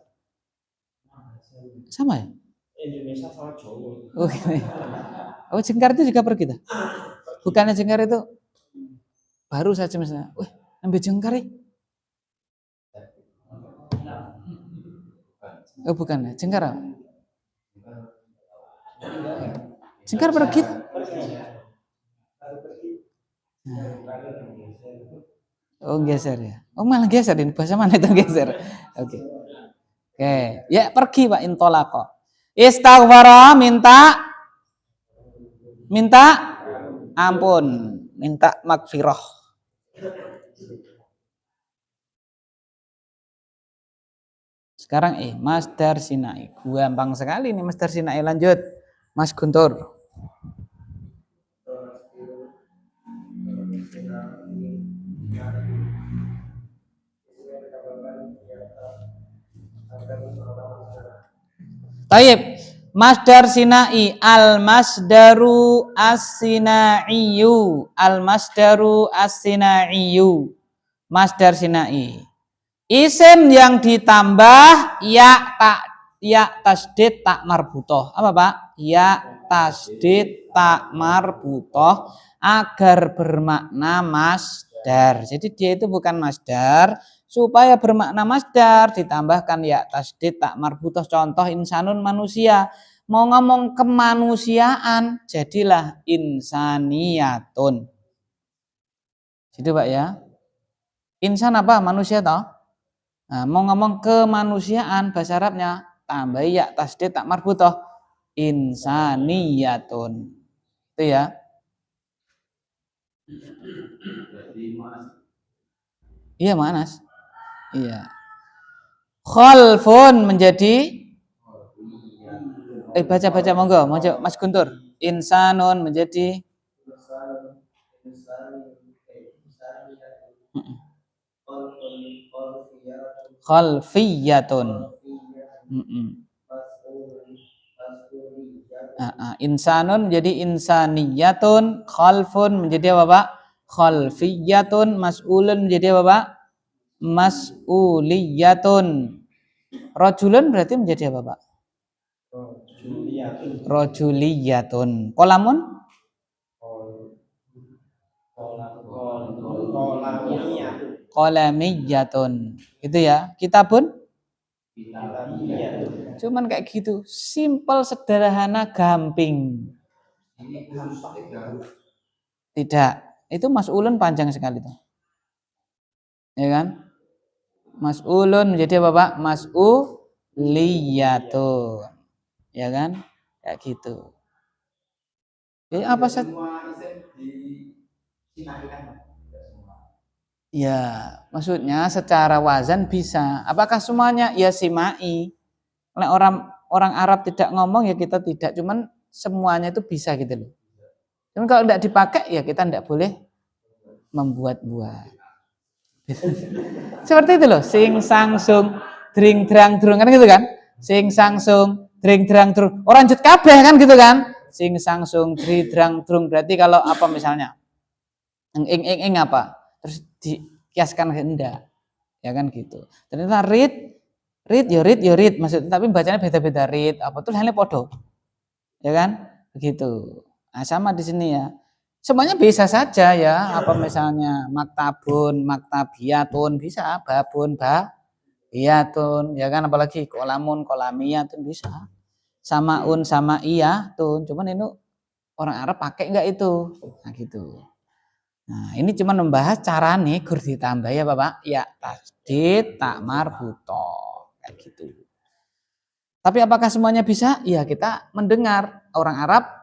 Sama ya? Indonesia sama Jawa. Oh, gini. Oh, jengkar itu juga pergi tuh. Bukannya jengkar itu baru saja misalnya. Wih, ambil jengkar ya? Oh, bukan ya. Jengkar apa? Jengkar pergi. Oh, geser ya. Oh, malah geser ini bahasa mana itu geser? Oke. Oke, ya pergi Pak intolaqo. Istaghfara minta ampun, minta magfirah. Sekarang masdar sinai. Gampang sekali nih masdar sinai. Lanjut, Mas Guntur. Taib, masdar sinai, al-masdaru as-sinaiyu, al-masdaru as-sinaiyu, masdar sinai. Isim yang ditambah ya tasdid tak marbutoh. Apa Pak? Ya tasdid tak marbutoh agar bermakna masdar. Jadi dia itu bukan masdar. Supaya bermakna masdar ditambahkan ya tasdid tak marbutoh. Contoh insanun manusia. Mau ngomong kemanusiaan jadilah insaniyatun. Gitu Pak ya. Insan apa? Manusia toh. Nah, mau ngomong kemanusiaan bahasa Arabnya tambah ya tasdid tak marbutoh insaniyatun. Itu ya. Iya Mas. Iya. Khalfun menjadi baca monggo Mas Guntur. Insanun menjadi khalfiyatun. Insanun menjadi insaniyatun, khalfun menjadi apa Pak? Khalfiyatun, mas'ulun menjadi apa Pak? Mas'uliyatun. Rajulun berarti menjadi apa Pak? Rajuliyatun. Qolamun? Qalamiyatun. Itu ya. Kitabun? Cuman kayak gitu, simple, sederhana, gamping. Tidak, itu mas'ulun panjang sekali tuh. Ya kan? Mas'ulun menjadi apa Pak? Mas'uliyatun. Ya kan? Kayak gitu. Apa saja? Ya, maksudnya secara wazan bisa. Apakah semuanya? Ya simai. Oleh orang Arab tidak ngomong ya kita tidak. Cuman semuanya itu bisa gitu loh. Cuman kalau tidak dipakai ya kita tidak boleh membuat-buat. Seperti itu loh. Sing sang sung, dring drang drung kan gitu kan? Sing sang sung, Dring drang drung. Orang lanjut kabeh kan gitu kan? Sing sang sung dri drang drung. Berarti kalau apa misalnya? Ing apa? Terus dikiaskan hendak. Ya kan gitu. Ternyata read maksudnya, tapi bacanya beda-beda. Read apa tuh halnya podo. Ya kan? Begitu. Nah, sama di sini ya. Semuanya bisa saja ya. Apa misalnya maktabun, maktabiyatun bisa, babun, babiyatun, ya kan, apalagi kolamun, kolamiyatun bisa. Samaun, sama iyatun. Cuman ini orang Arab pakai enggak itu? Nah, gitu. Nah, ini cuma membahas cara nih gur ditambah ya, Bapak. Ya, tasdid, tak marbuto. Kayak gitu. Tapi apakah semuanya bisa? Ya, kita mendengar orang Arab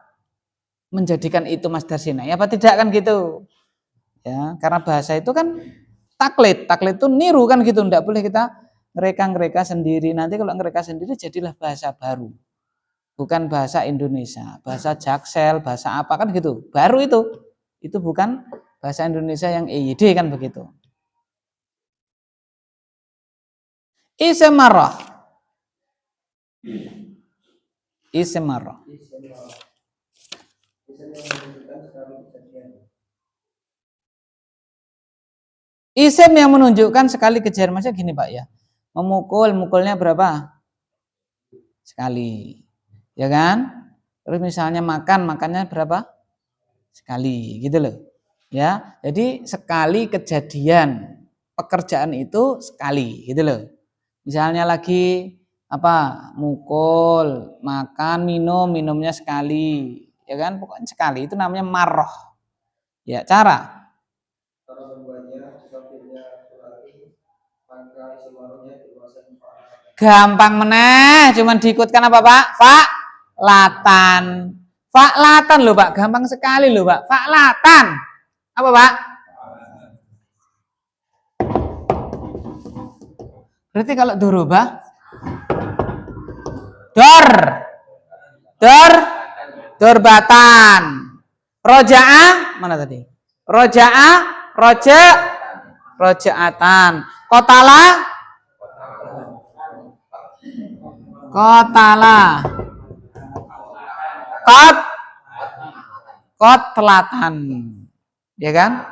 menjadikan itu masdar sinai apa tidak kan gitu. Ya, karena bahasa itu kan taklid itu niru kan gitu, enggak boleh kita ngereka sendiri. Nanti kalau ngereka sendiri jadilah bahasa baru. Bukan bahasa Indonesia, bahasa Jaksel, bahasa apa kan gitu. Baru itu. Itu bukan bahasa Indonesia yang EYD kan begitu. Isim marrah. Isim marrah. Isim yang menunjukkan sekali kejadian, maksudnya gini Pak ya. Mukulnya berapa? Sekali. Ya kan? Terus misalnya makannya berapa? Sekali, gitu loh. Ya, jadi sekali kejadian pekerjaan itu sekali, gitu loh. Misalnya lagi apa? Mukul, makan, minumnya sekali. Ya kan? Pokoknya sekali itu namanya marroh. Ya, cara gampang meneh, cuman diikutkan apa Pak? Fa'latan. Fa'latan loh Pak, gampang sekali loh Pak. Fa'latan. Apa Pak? Berarti kalau durubah dorbatan. Roja'a mana tadi? Rojaatan. Kotala kotlatan, ya kan?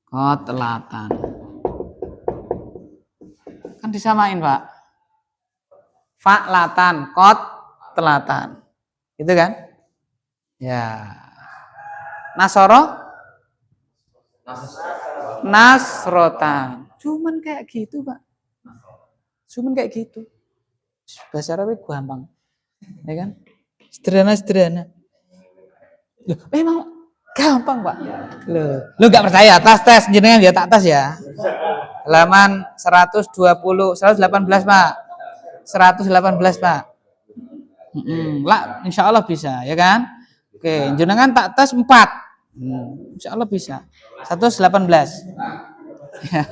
Kotlatan. Kan disamain Pak. Fa'latan, kotlatan, gitu kan? Ya. Nasrotan. Cuman kayak gitu Pak. Cuman kayak gitu. Bahasa Arab gampang. Ya kan? Sederhana. Loh, memang gampang, Pak. Lu enggak percaya? Tes jenengan ya, tak tes ya. Halaman 118, Pak. 118, Pak. Lah, insya Allah bisa, ya kan? Oke, jenengan tak tes 4. Insya Allah bisa. 118. Ya.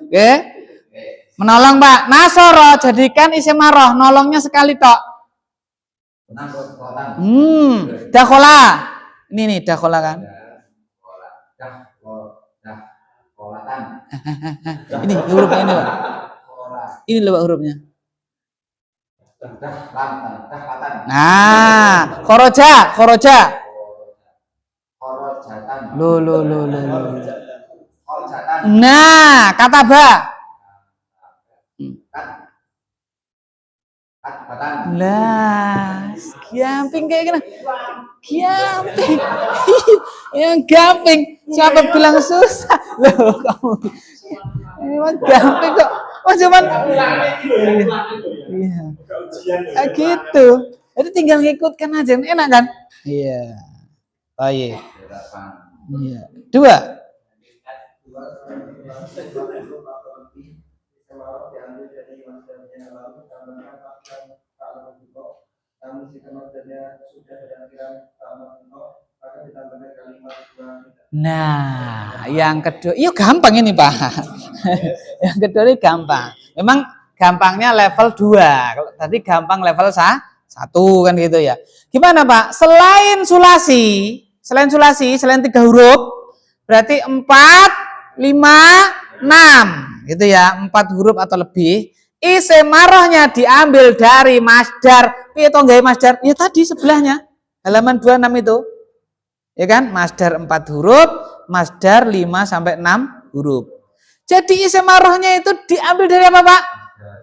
Oke. Menolong Pak. Nasoro jadikan isim marroh, nolongnya sekali tok. Dakhola. Ini nih dakhola kan. Ini hurufnya ini Pak. Ini loh Pak hurufnya. Nah, khoroja. Lo. Nah, kata ba. Lah, gampang kayak gini. Gampang. Yang gampang. Siapa bilang susah? Loh, kamu. Emang gampang kok. Oh, cuman iya. Kayak gitu. Jadi tinggal ngikutkan aja, enak kan? Iya. Baik. Iya. 2. Nah, yang kedua, iya gampang ini Pak. Yang kedua ini gampang. Memang gampangnya level 2. Kalau tadi gampang level 1 kan gitu ya. Gimana Pak? Selain 3 huruf, berarti 4, 5, 6 gitu ya. 4 huruf atau lebih. Isim marahnya diambil dari masdar. Piye to gawe masdar? Ya tadi sebelahnya. Halaman 26 itu. Ya kan? Masdar 4 huruf, masdar 5 sampai 6 huruf. Jadi isim marahnya itu diambil dari apa, Pak?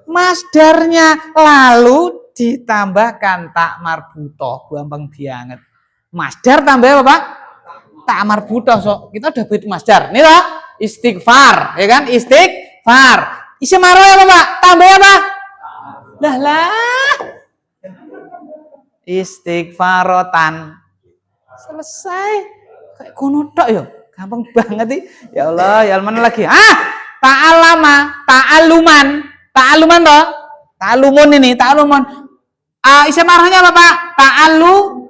Masdarnya, lalu ditambahkan tak marbutoh. Gampang banget. Masdar tambah apa, Pak? Tak marbutoh. So, kita udah beri masdar. Nih loh, istighfar, ya kan? Istighfar. Isim marah apa, Pak? Tambah apa? Lah. Istighfarotan. Selesai. Kayak kuno tok ya. Gampang banget sih. Ya Allah, ya mana lagi? Ta'alama, ta'aluman. Ta'aluman toh? Ta'alumun ini, ta'alumun. Isim marahnya apa, Pak? Ta'alumatan,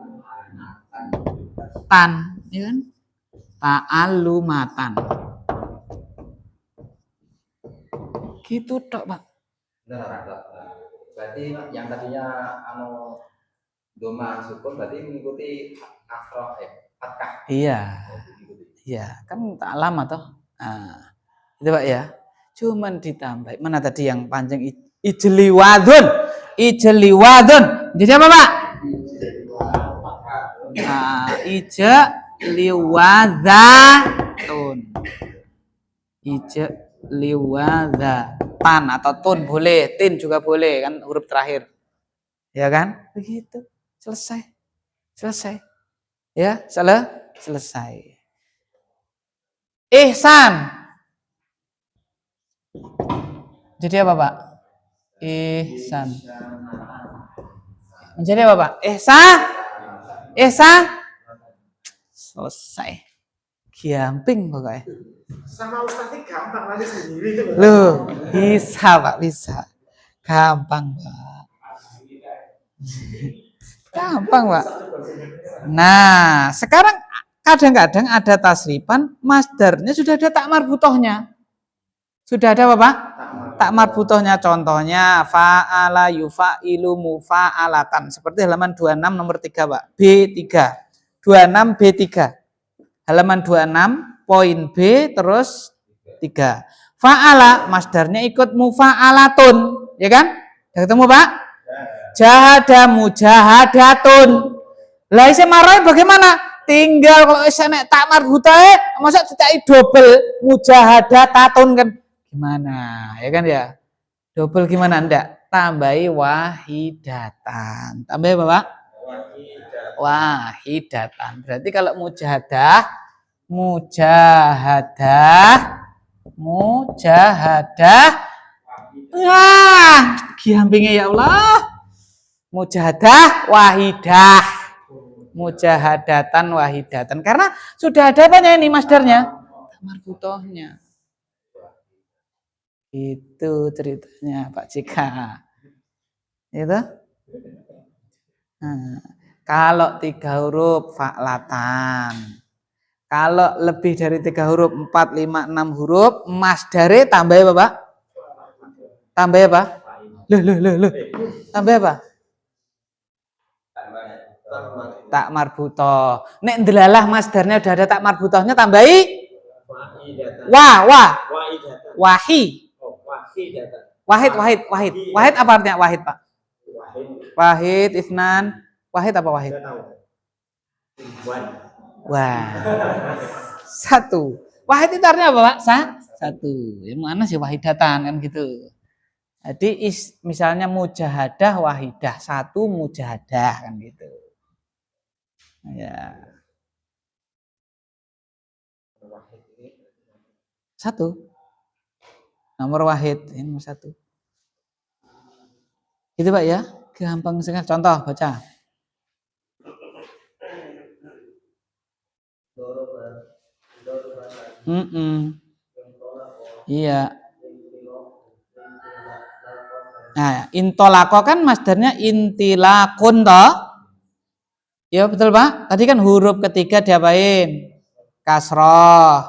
ya kan? Ta'alumatan. Gitu tok, Pak. Berarti yang tadinya doma sukun berarti mengikuti kasroh fathah. Iya. Iya, kan tak lama toh. Nah, itu Pak ya. Cuman ditambah. Mana tadi yang panjang ijliwadun. Ijliwadun. Jadi apa, Pak? Ijliwadatun. Ijliwadatan atau tun boleh, tin juga boleh kan huruf terakhir. Ya kan? Begitu. Selesai. Ya, selesai. Ihsan. Jadi apa, Pak? Ihsan. Menjadi apa, Pak? Ihsan. Selesai. Gampang pokoknya. Sama Ustadz gampang lagi sendiri. Loh, bisa, Pak, bisa. Gampang, Pak. Gampang, Pak. Nah, sekarang kadang-kadang ada tasrifan, masdarnya sudah ada tak marbutohnya. Sudah ada apa, Pak? Tak marbutohnya. Contohnya fa'ala yufa'ilu mufa'alatan. Seperti halaman 26 nomor 3, Pak. B3. 26 B3. Halaman 26 poin B terus 3. Fa'ala masdarnya ikut mufa'alatun, ya kan? Udah ketemu, Pak? Jahada mujahadatun. Lah isim marah bagaimana? Tinggal kalau isim nek tak marbutoh masa ditai double mujahadatun kan gimana? Ya kan ya? Double gimana ndak? Tambahi wahidatan. Tambahi apa, Pak? Wahidatan. Berarti kalau mujahadah. Wah, gampangnya ya Allah. Mujahadah wahidah. Mujahadatan wahidatan. Karena sudah ada apanya ini masdarnya? Marbutohnya. Itu ceritanya Pak Cika. Itu? Nah, kalau 3 huruf fa'latan. Kalau lebih dari 3 huruf, 4, 5, 6 huruf, masdare tambah apa, Pak? Tambah apa? Loh. Tambah apa? Tak marbutoh. Nek ndelalah masdarnya udah ada tak marbutohnya tambahi wahi. Wahid apa artinya wahid, Pak? Wahid, isnan. Wahid apa wahid? Wah. 1. Wahid itu artinya apa, Pak? 1. Ya mana sih wahidatan kan gitu. Jadi misalnya mujahadah wahidah, 1 mujahadah kan gitu. Ya. 1. Nomor wahid, ini nomor 1. Gitu, Pak ya. Gampang sekali. Contoh baca. Iya. Nah, intolako kan masdarnya intilakun toh. Ya betul, Pak. Tadi kan huruf ketiga diapain? Kasroh.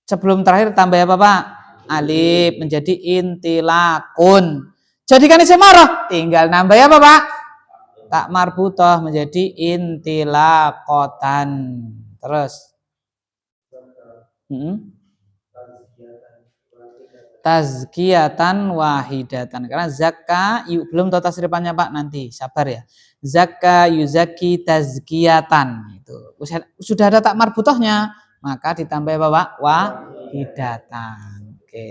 Sebelum terakhir tambah apa, Pak? Alif menjadi intilakun. Jadi kan isim marah, tinggal nambah apa, Pak? Tak marbutoh menjadi intilakotan. Terus. tazkiyatan wahidatan. Karena zakka belum tahu tasrifannya Pak, nanti sabar ya. Zakka yuzaki tazkiyatan itu. Sudah ada tak marbutohnya, maka ditambah apa Pak? Wahidatan. Oke.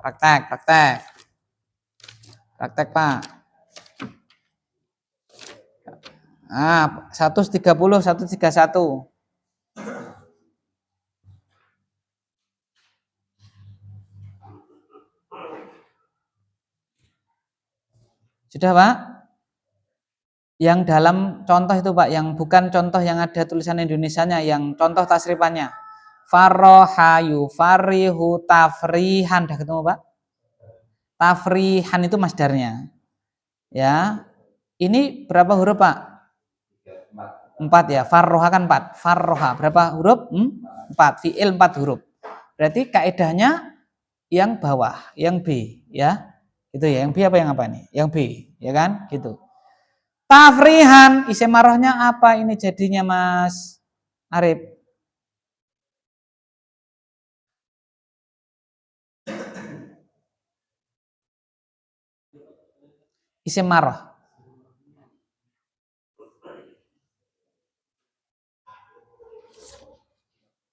Praktek Pak. 130 131. Sudah Pak? Yang dalam contoh itu Pak, yang bukan contoh yang ada tulisan Indonesianya, yang contoh tasrifannya. Farroha yufarihu tafrihan. Dah ketemu Pak? Tafrihan itu masdarnya. Ya. Ini berapa huruf Pak? 4 ya. Farroha kan 4. Farroha berapa huruf? 4. Fi'il 4 huruf. Berarti kaedahnya yang bawah, yang B ya. Itu ya, yang B apa yang apa nih? Yang B, ya kan? Gitu. Tafrihan, isim marahnya apa ini jadinya Mas Arif? Isim marah.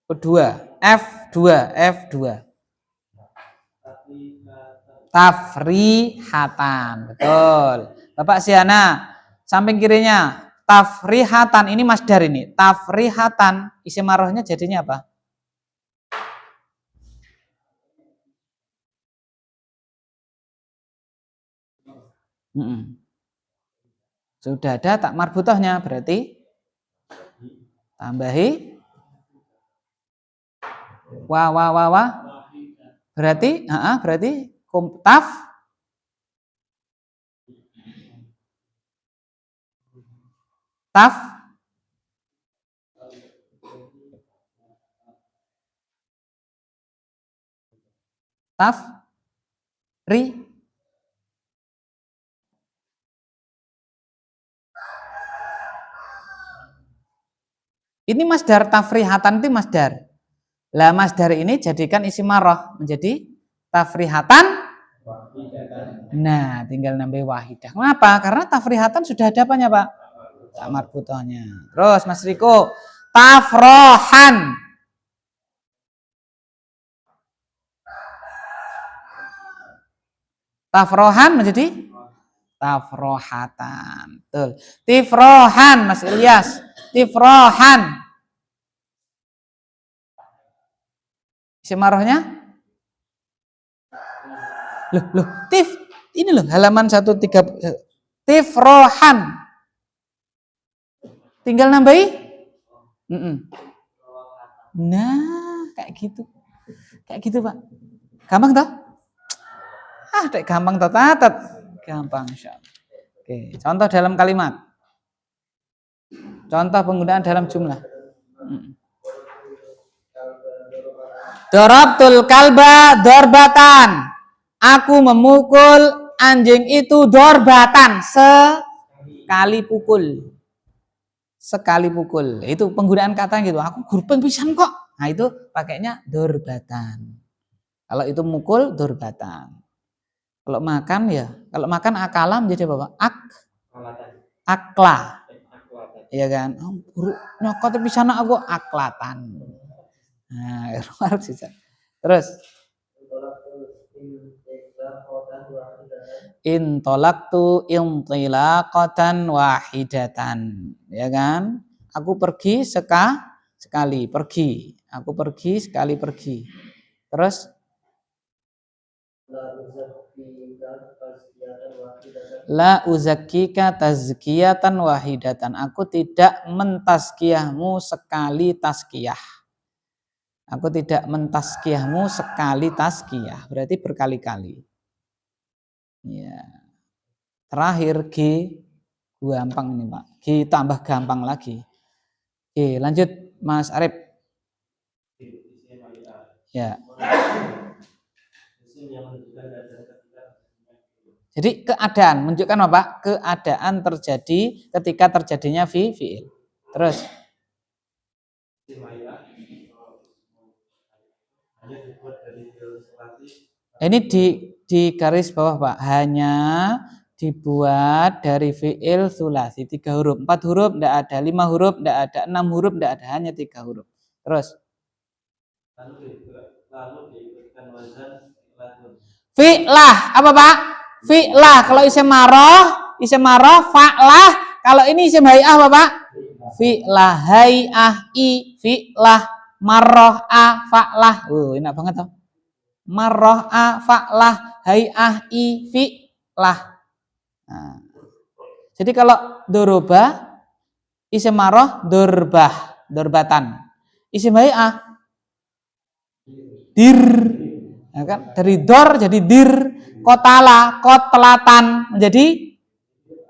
Kedua, F2. Tafrihatan, betul. Bapak Siana, samping kirinya tafrihatan, ini masdar ini. Tafrihatan, isim marahnya jadinya apa? Sudah ada tak marbutohnya, berarti tambahi wa. Berarti taf ri. Ini masdar tafrihatan itu masdar. Lah masdar ini jadikan isim marah menjadi tafrihatan. Nah, tinggal nambah wahidah. Kenapa? Karena tafrihatan sudah ada apanya, Pak? Tak marbutohnya. Terus Mas Riko, tafrohan. Tafrohan menjadi tafrohatan. Betul. Tifrohan, Mas Ilyas. Tifrohan. Isim marahnya? Loh, tif. Ini loh halaman 130. Tifrohan. Tinggal nambahi. Nah, kayak gitu. Kayak gitu, Pak. Gampang toh? Gampang toh, tatat. Gampang, insyaallah. Oke, contoh dalam kalimat. Contoh penggunaan dalam jumlah. Dorabtul kalba dorbatan. Aku memukul anjing itu dorbatan. Sekali pukul. Itu penggunaan kata gitu. Aku gurpeng pisan kok. Nah itu pakainya dorbatan. Kalau itu mukul dorbatan. Kalau makan akalam menjadi apa Pak? Akla. Iya kan? Nyokot pisan aku aklatan. Nah, terus intolaktu intilaqatan wahidatan, ya kan? Aku pergi sekali pergi. Aku pergi sekali pergi. Terus la uzakkika tazkiyatan wahidatan. Aku tidak mentazkiyahmu sekali tazkiyah. Aku tidak mentazkiyahmu sekali tazkiyah. Berarti berkali-kali. Ya. Terakhir G gampang ini Pak. G tambah gampang lagi. Oke, lanjut Mas Arif. Ya. Jadi keadaan menunjukkan apa? Keadaan terjadi ketika terjadinya fi'il. Terus hanya dibuat dari fi'il selati Ini di garis bawah Pak, hanya dibuat dari fi'il sulasi 3 huruf, 4 huruf enggak ada, 5 huruf enggak ada, 6 huruf enggak ada, hanya 3 huruf. Terus lalu diikutkan wazan fi'lah apa Pak? Fi'lah kalau isim maroh, fa'lah. Kalau ini isim hay'ah apa Pak? Fi'lah, hay'ah, fi'lah, maroh, fa'lah. Enak banget toh. Maroh, fa'lah, hay'ah, fi'lah. Nah. Jadi kalau doroba isim maroh dorbah, dorbatan. Isim hay'ah dir. Ya kan? Dari dor jadi dir. Kotala, kotlatan menjadi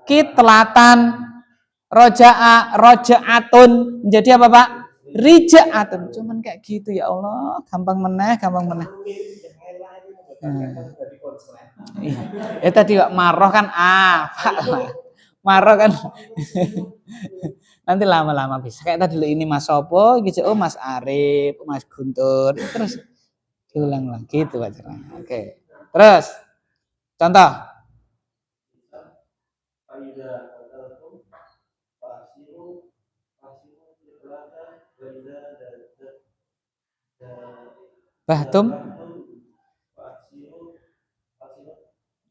kitlatan. Roja'a, rojaatun menjadi apa Pak? Rijaatun. Cuman kayak gitu ya Allah, gampang meneh. Iya. Tadi Pak maroh kan maroh kan nanti lama-lama bisa. Kayak tadi ini Mas Sopo, gitu. Oh Mas Arif, Mas Guntur, terus diulang lagi itu Pak caranya. Oke. Terus contoh. Bahtum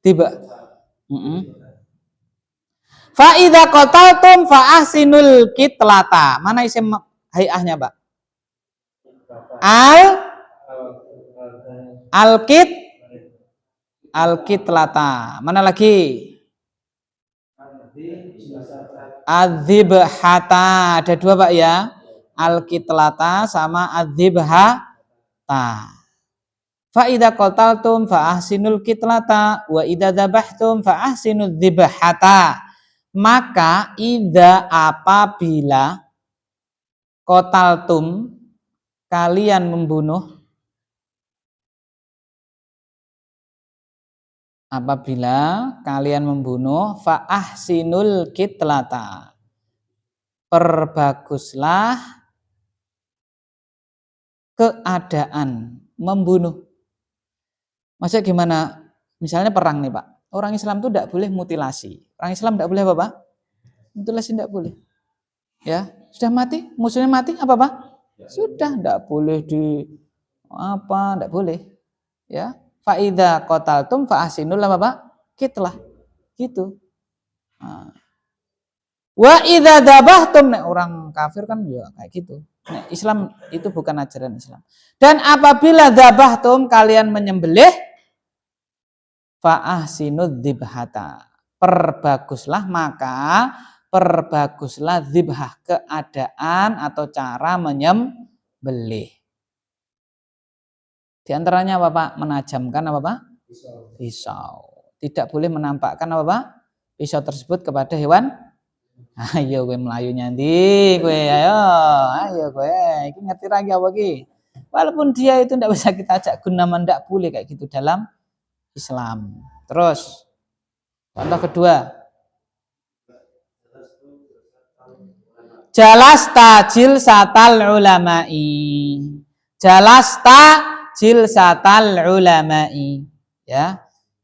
tiba. Fa idza qataltum fa ahsinul kitlata. Mana isim hay'ahnya, Pak? Al-kitlata. Mana lagi? Adzibhata. Ada 2 Pak ya. Al-kitlata sama adzibhata. Fa idza qataltum fa ahsinul kitlata wa idza dzabhtum fa ahsinul dzibhata. Maka idza apabila qataltum kalian membunuh, fa ahsinul kitlata, perbaguslah keadaan membunuh. Maksudnya gimana? Misalnya perang nih Pak, orang Islam itu tidak boleh mutilasi. Orang Islam tidak boleh apa Pak? Mutilasi tidak boleh. Ya, sudah mati, musuhnya mati apa Pak? Sudah tidak boleh tidak boleh. Ya, fa idza qataltum fa ahsinul apa Pak? Kitlah. Gitu. Nah. Wa idza dzabhtum, orang kafir kan ya kayak gitu. Nah, Islam itu bukan ajaran Islam. Dan apabila dzabhtum kalian menyembelih, fa ahsinud dzibhata, perbaguslah dzibhah, keadaan atau cara menyembelih. Di antaranya apa Pak? Menajamkan apa Pak? Pisau. Tidak boleh menampakkan apa Pak? Pisau tersebut kepada hewan. Ayo gue melayu nyanti gue, ayo gue, ini ngerti lagi apa ki? Walaupun dia itu tidak bisa kita ajak gunaman, tidak boleh kayak gitu dalam Islam. Terus contoh kedua, jalasta jilsatal ulama'i, jalasta jilsatal ulama'i, ya.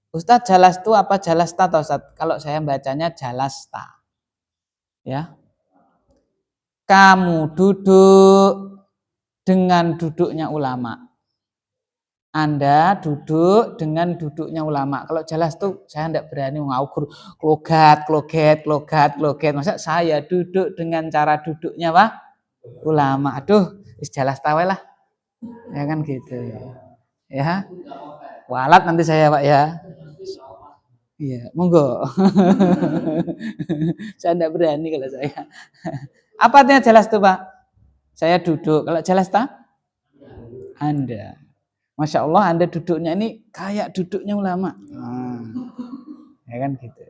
Ustaz jalastu apa jalasta atau Ustaz? Kalau saya bacanya jalasta. Ya. Kamu duduk dengan duduknya ulama. Anda duduk dengan duduknya ulama. Kalau jelas tuh saya tidak berani ngaukur klogat. Masa saya duduk dengan cara duduknya Pak? Ulama. Aduh, jelas tahu lah. Ya kan gitu. Ya. Walat nanti saya Pak ya. Iya, monggo. Saya tidak berani kalau saya. Apa artinya jelas tuh Pak? Saya duduk. Kalau jelas tak? Anda. Masya Allah Anda duduknya ini kayak duduknya ulama. Ya kan gitu.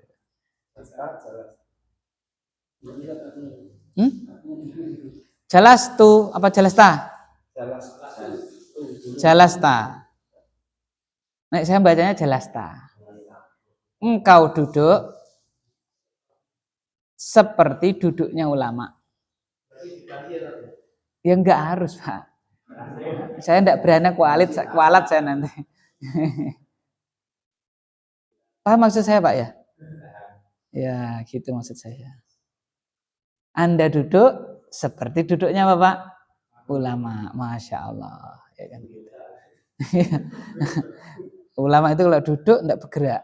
Jelas tuh apa jelas tak? Jelas tak. Nah, saya bacanya jelas tak. Engkau duduk seperti duduknya ulama. Ya enggak harus Pak. Saya enggak berani kualat saya nanti. Paham maksud saya Pak ya? Ya gitu maksud saya. Anda duduk seperti duduknya Bapak ulama, Masya Allah. Ya kan? Ulama itu kalau duduk tidak bergerak.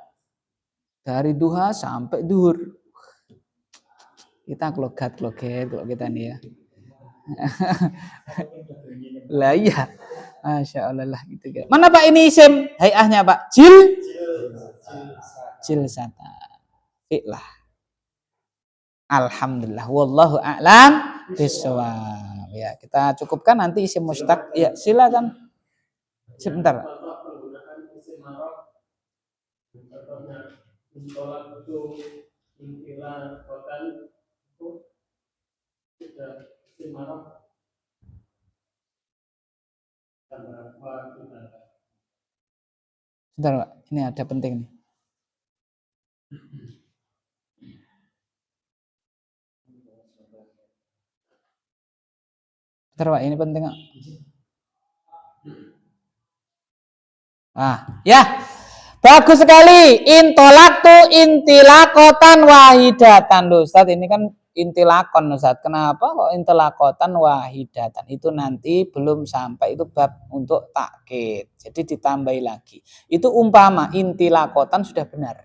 Dari duha sampai duhur. Kita kloget kalau kita nih ya. Lah iya. Masya Allah lah gitu kan. Mana Pak ini isim? Hayahnya Pak. Jilsata. Fi'lah. Alhamdulillah. Wallahu a'lam bishawab. Ya, kita cukupkan nanti isim mustaq. Ya, silakan. Sebentar. Menggunakan isim marah, contohnya intolak itu intilah kotan itu sudah isim marah tambah kita. Sebentar Pak, ini ada penting nih. Sebentar Pak, ini penting Pak. Ya. Bagus sekali. Intolaktu intilakotan wahidatan. Loh, Ustaz, ini kan intilakon Ustaz. Kenapa kok intilakotan wahidatan? Itu nanti belum sampai, itu bab untuk takkid. Jadi ditambahi lagi. Itu umpama intilakotan sudah benar.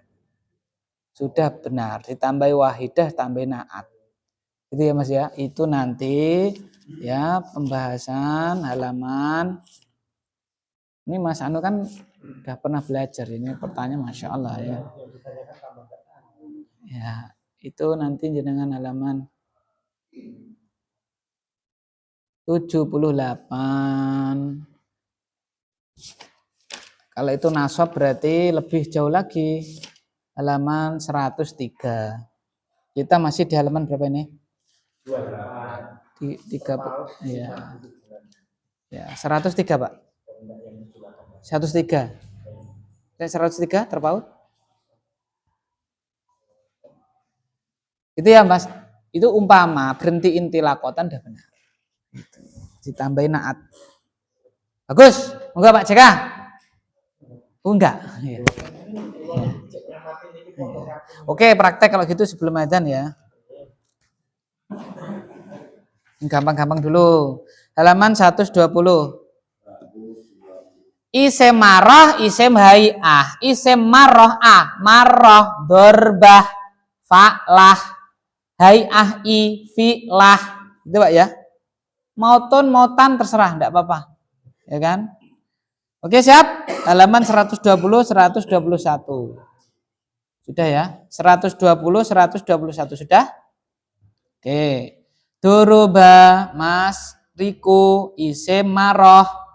Sudah benar. Ditambahi wahidah, tambah naat. Itu ya Mas ya. Itu nanti ya pembahasan halaman. Ini Mas Anu kan udah pernah belajar, ini pertanyaan Masya Allah ya. Ya, itu nanti jenengan halaman 78. Kalau itu nasab berarti lebih jauh lagi. Halaman 103. Kita masih di halaman berapa ini? 30. Ya. Ya, 103 Pak. 103. 103 terpaut? Itu ya Mas. Itu umpama berhenti intilakotan udah benar. Ditambahin naat. Bagus. Enggak Pak JK? Enggak. Ya. Oke, praktek kalau gitu sebelum adzan ya. Gampang-gampang dulu. Halaman 120. Isim marah, isim hay'ah, isim marah marah, dorbah, fa'lah, hay'ah fi'lah. Itu Pak ya. Mautun, mautan terserah, enggak apa-apa. Ya kan? Oke, siap? Halaman 120, 121. Sudah ya? 120, 121 sudah? Oke. Duruba, Mas Riko, isim marah.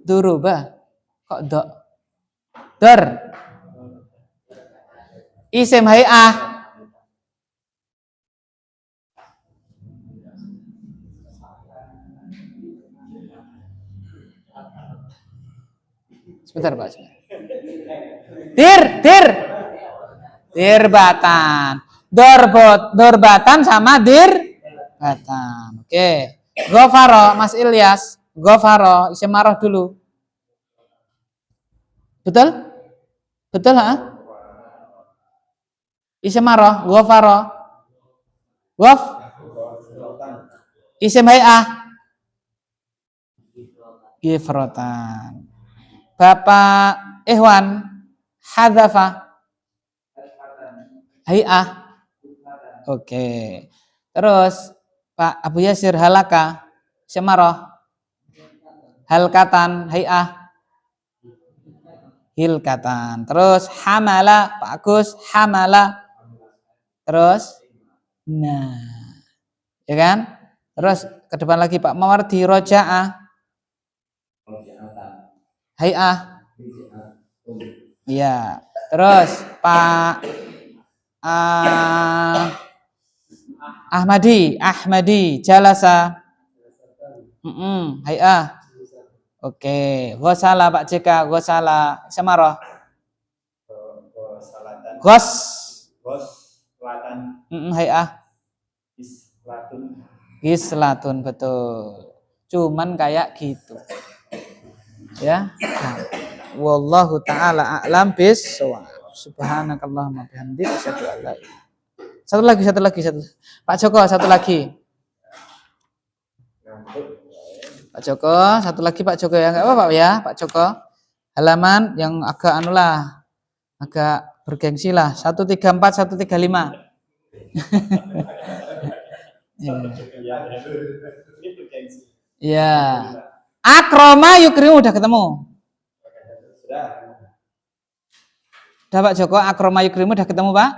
Duruba. Kok dok? Dor. Isim hay'ah. Sebentar Pak. Dirbatan. Dorbatan sama dirbatan. Oke. Gofaro, Mas Ilyas. Gofaro, isim marah dulu. Betul? Betul ha? Isim marah, gofaro. Gof. Isim hay'ah. Gifrotan. Bapak Ikhwan hadzafa hay'ah. Oke. Terus Pak Abu Yasir halaka semarah halkatan hay'ah hilkatan. Terus hamala Pak Agus hamala. Terus nah. Ya kan? Terus ke depan lagi Pak Mawardi roja'ah hay'ah. Iya. Terus Pak Ahmadi jalasa. Hay'ah. Oke. Ghosala Pak JK, ghosala semarah. Ghos. Hay'ah. Kislatun, betul. Cuman kayak gitu. Ya. Nah, wallahu taala a'lam bissawab. Subhanakallahumma bihamdika asyhadu an la ilaha illa anta. Satu lagi. Pak Joko, satu lagi. Pak Joko, satu lagi Pak Joko ya. Enggak apa-apa ya, Pak Joko. Halaman yang agak anulah, agak bergengsi lah. 134, 135. Ya. Akroma yukrimu udah ketemu. Udah Pak Joko, akroma yukrimu udah ketemu Pak?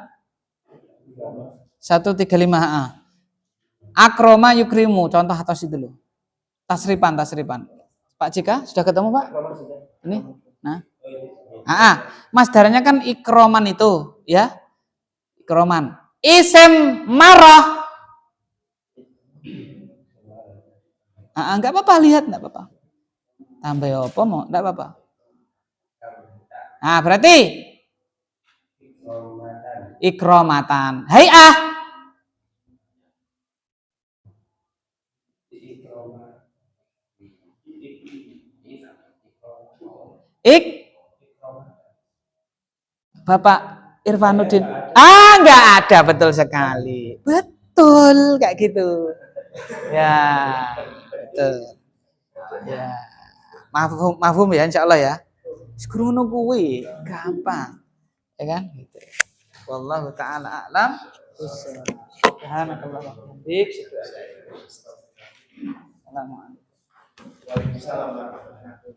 135. Akroma yukrimu, contoh atas itu loh. Tasripan. Pak Cika sudah ketemu Pak? Ini. Nah. Masdarnya kan ikroman itu, ya. Ikroman. Isem marah. Enggak apa-apa, lihat enggak apa-apa. Tambah apa mau? Enggak apa-apa. Berarti ikromatan. Hay'ah. Bapak Irfanuddin. Enggak ada, betul sekali. Betul kayak gitu. Ya, betul. Ya. Mafhum ya insyaallah ya. Sekrono kuwi gampang. Ya kan? Gitu. Wallahu taala a'lam. Subhanakallahumma wa bihamdika. Assalamualaikum.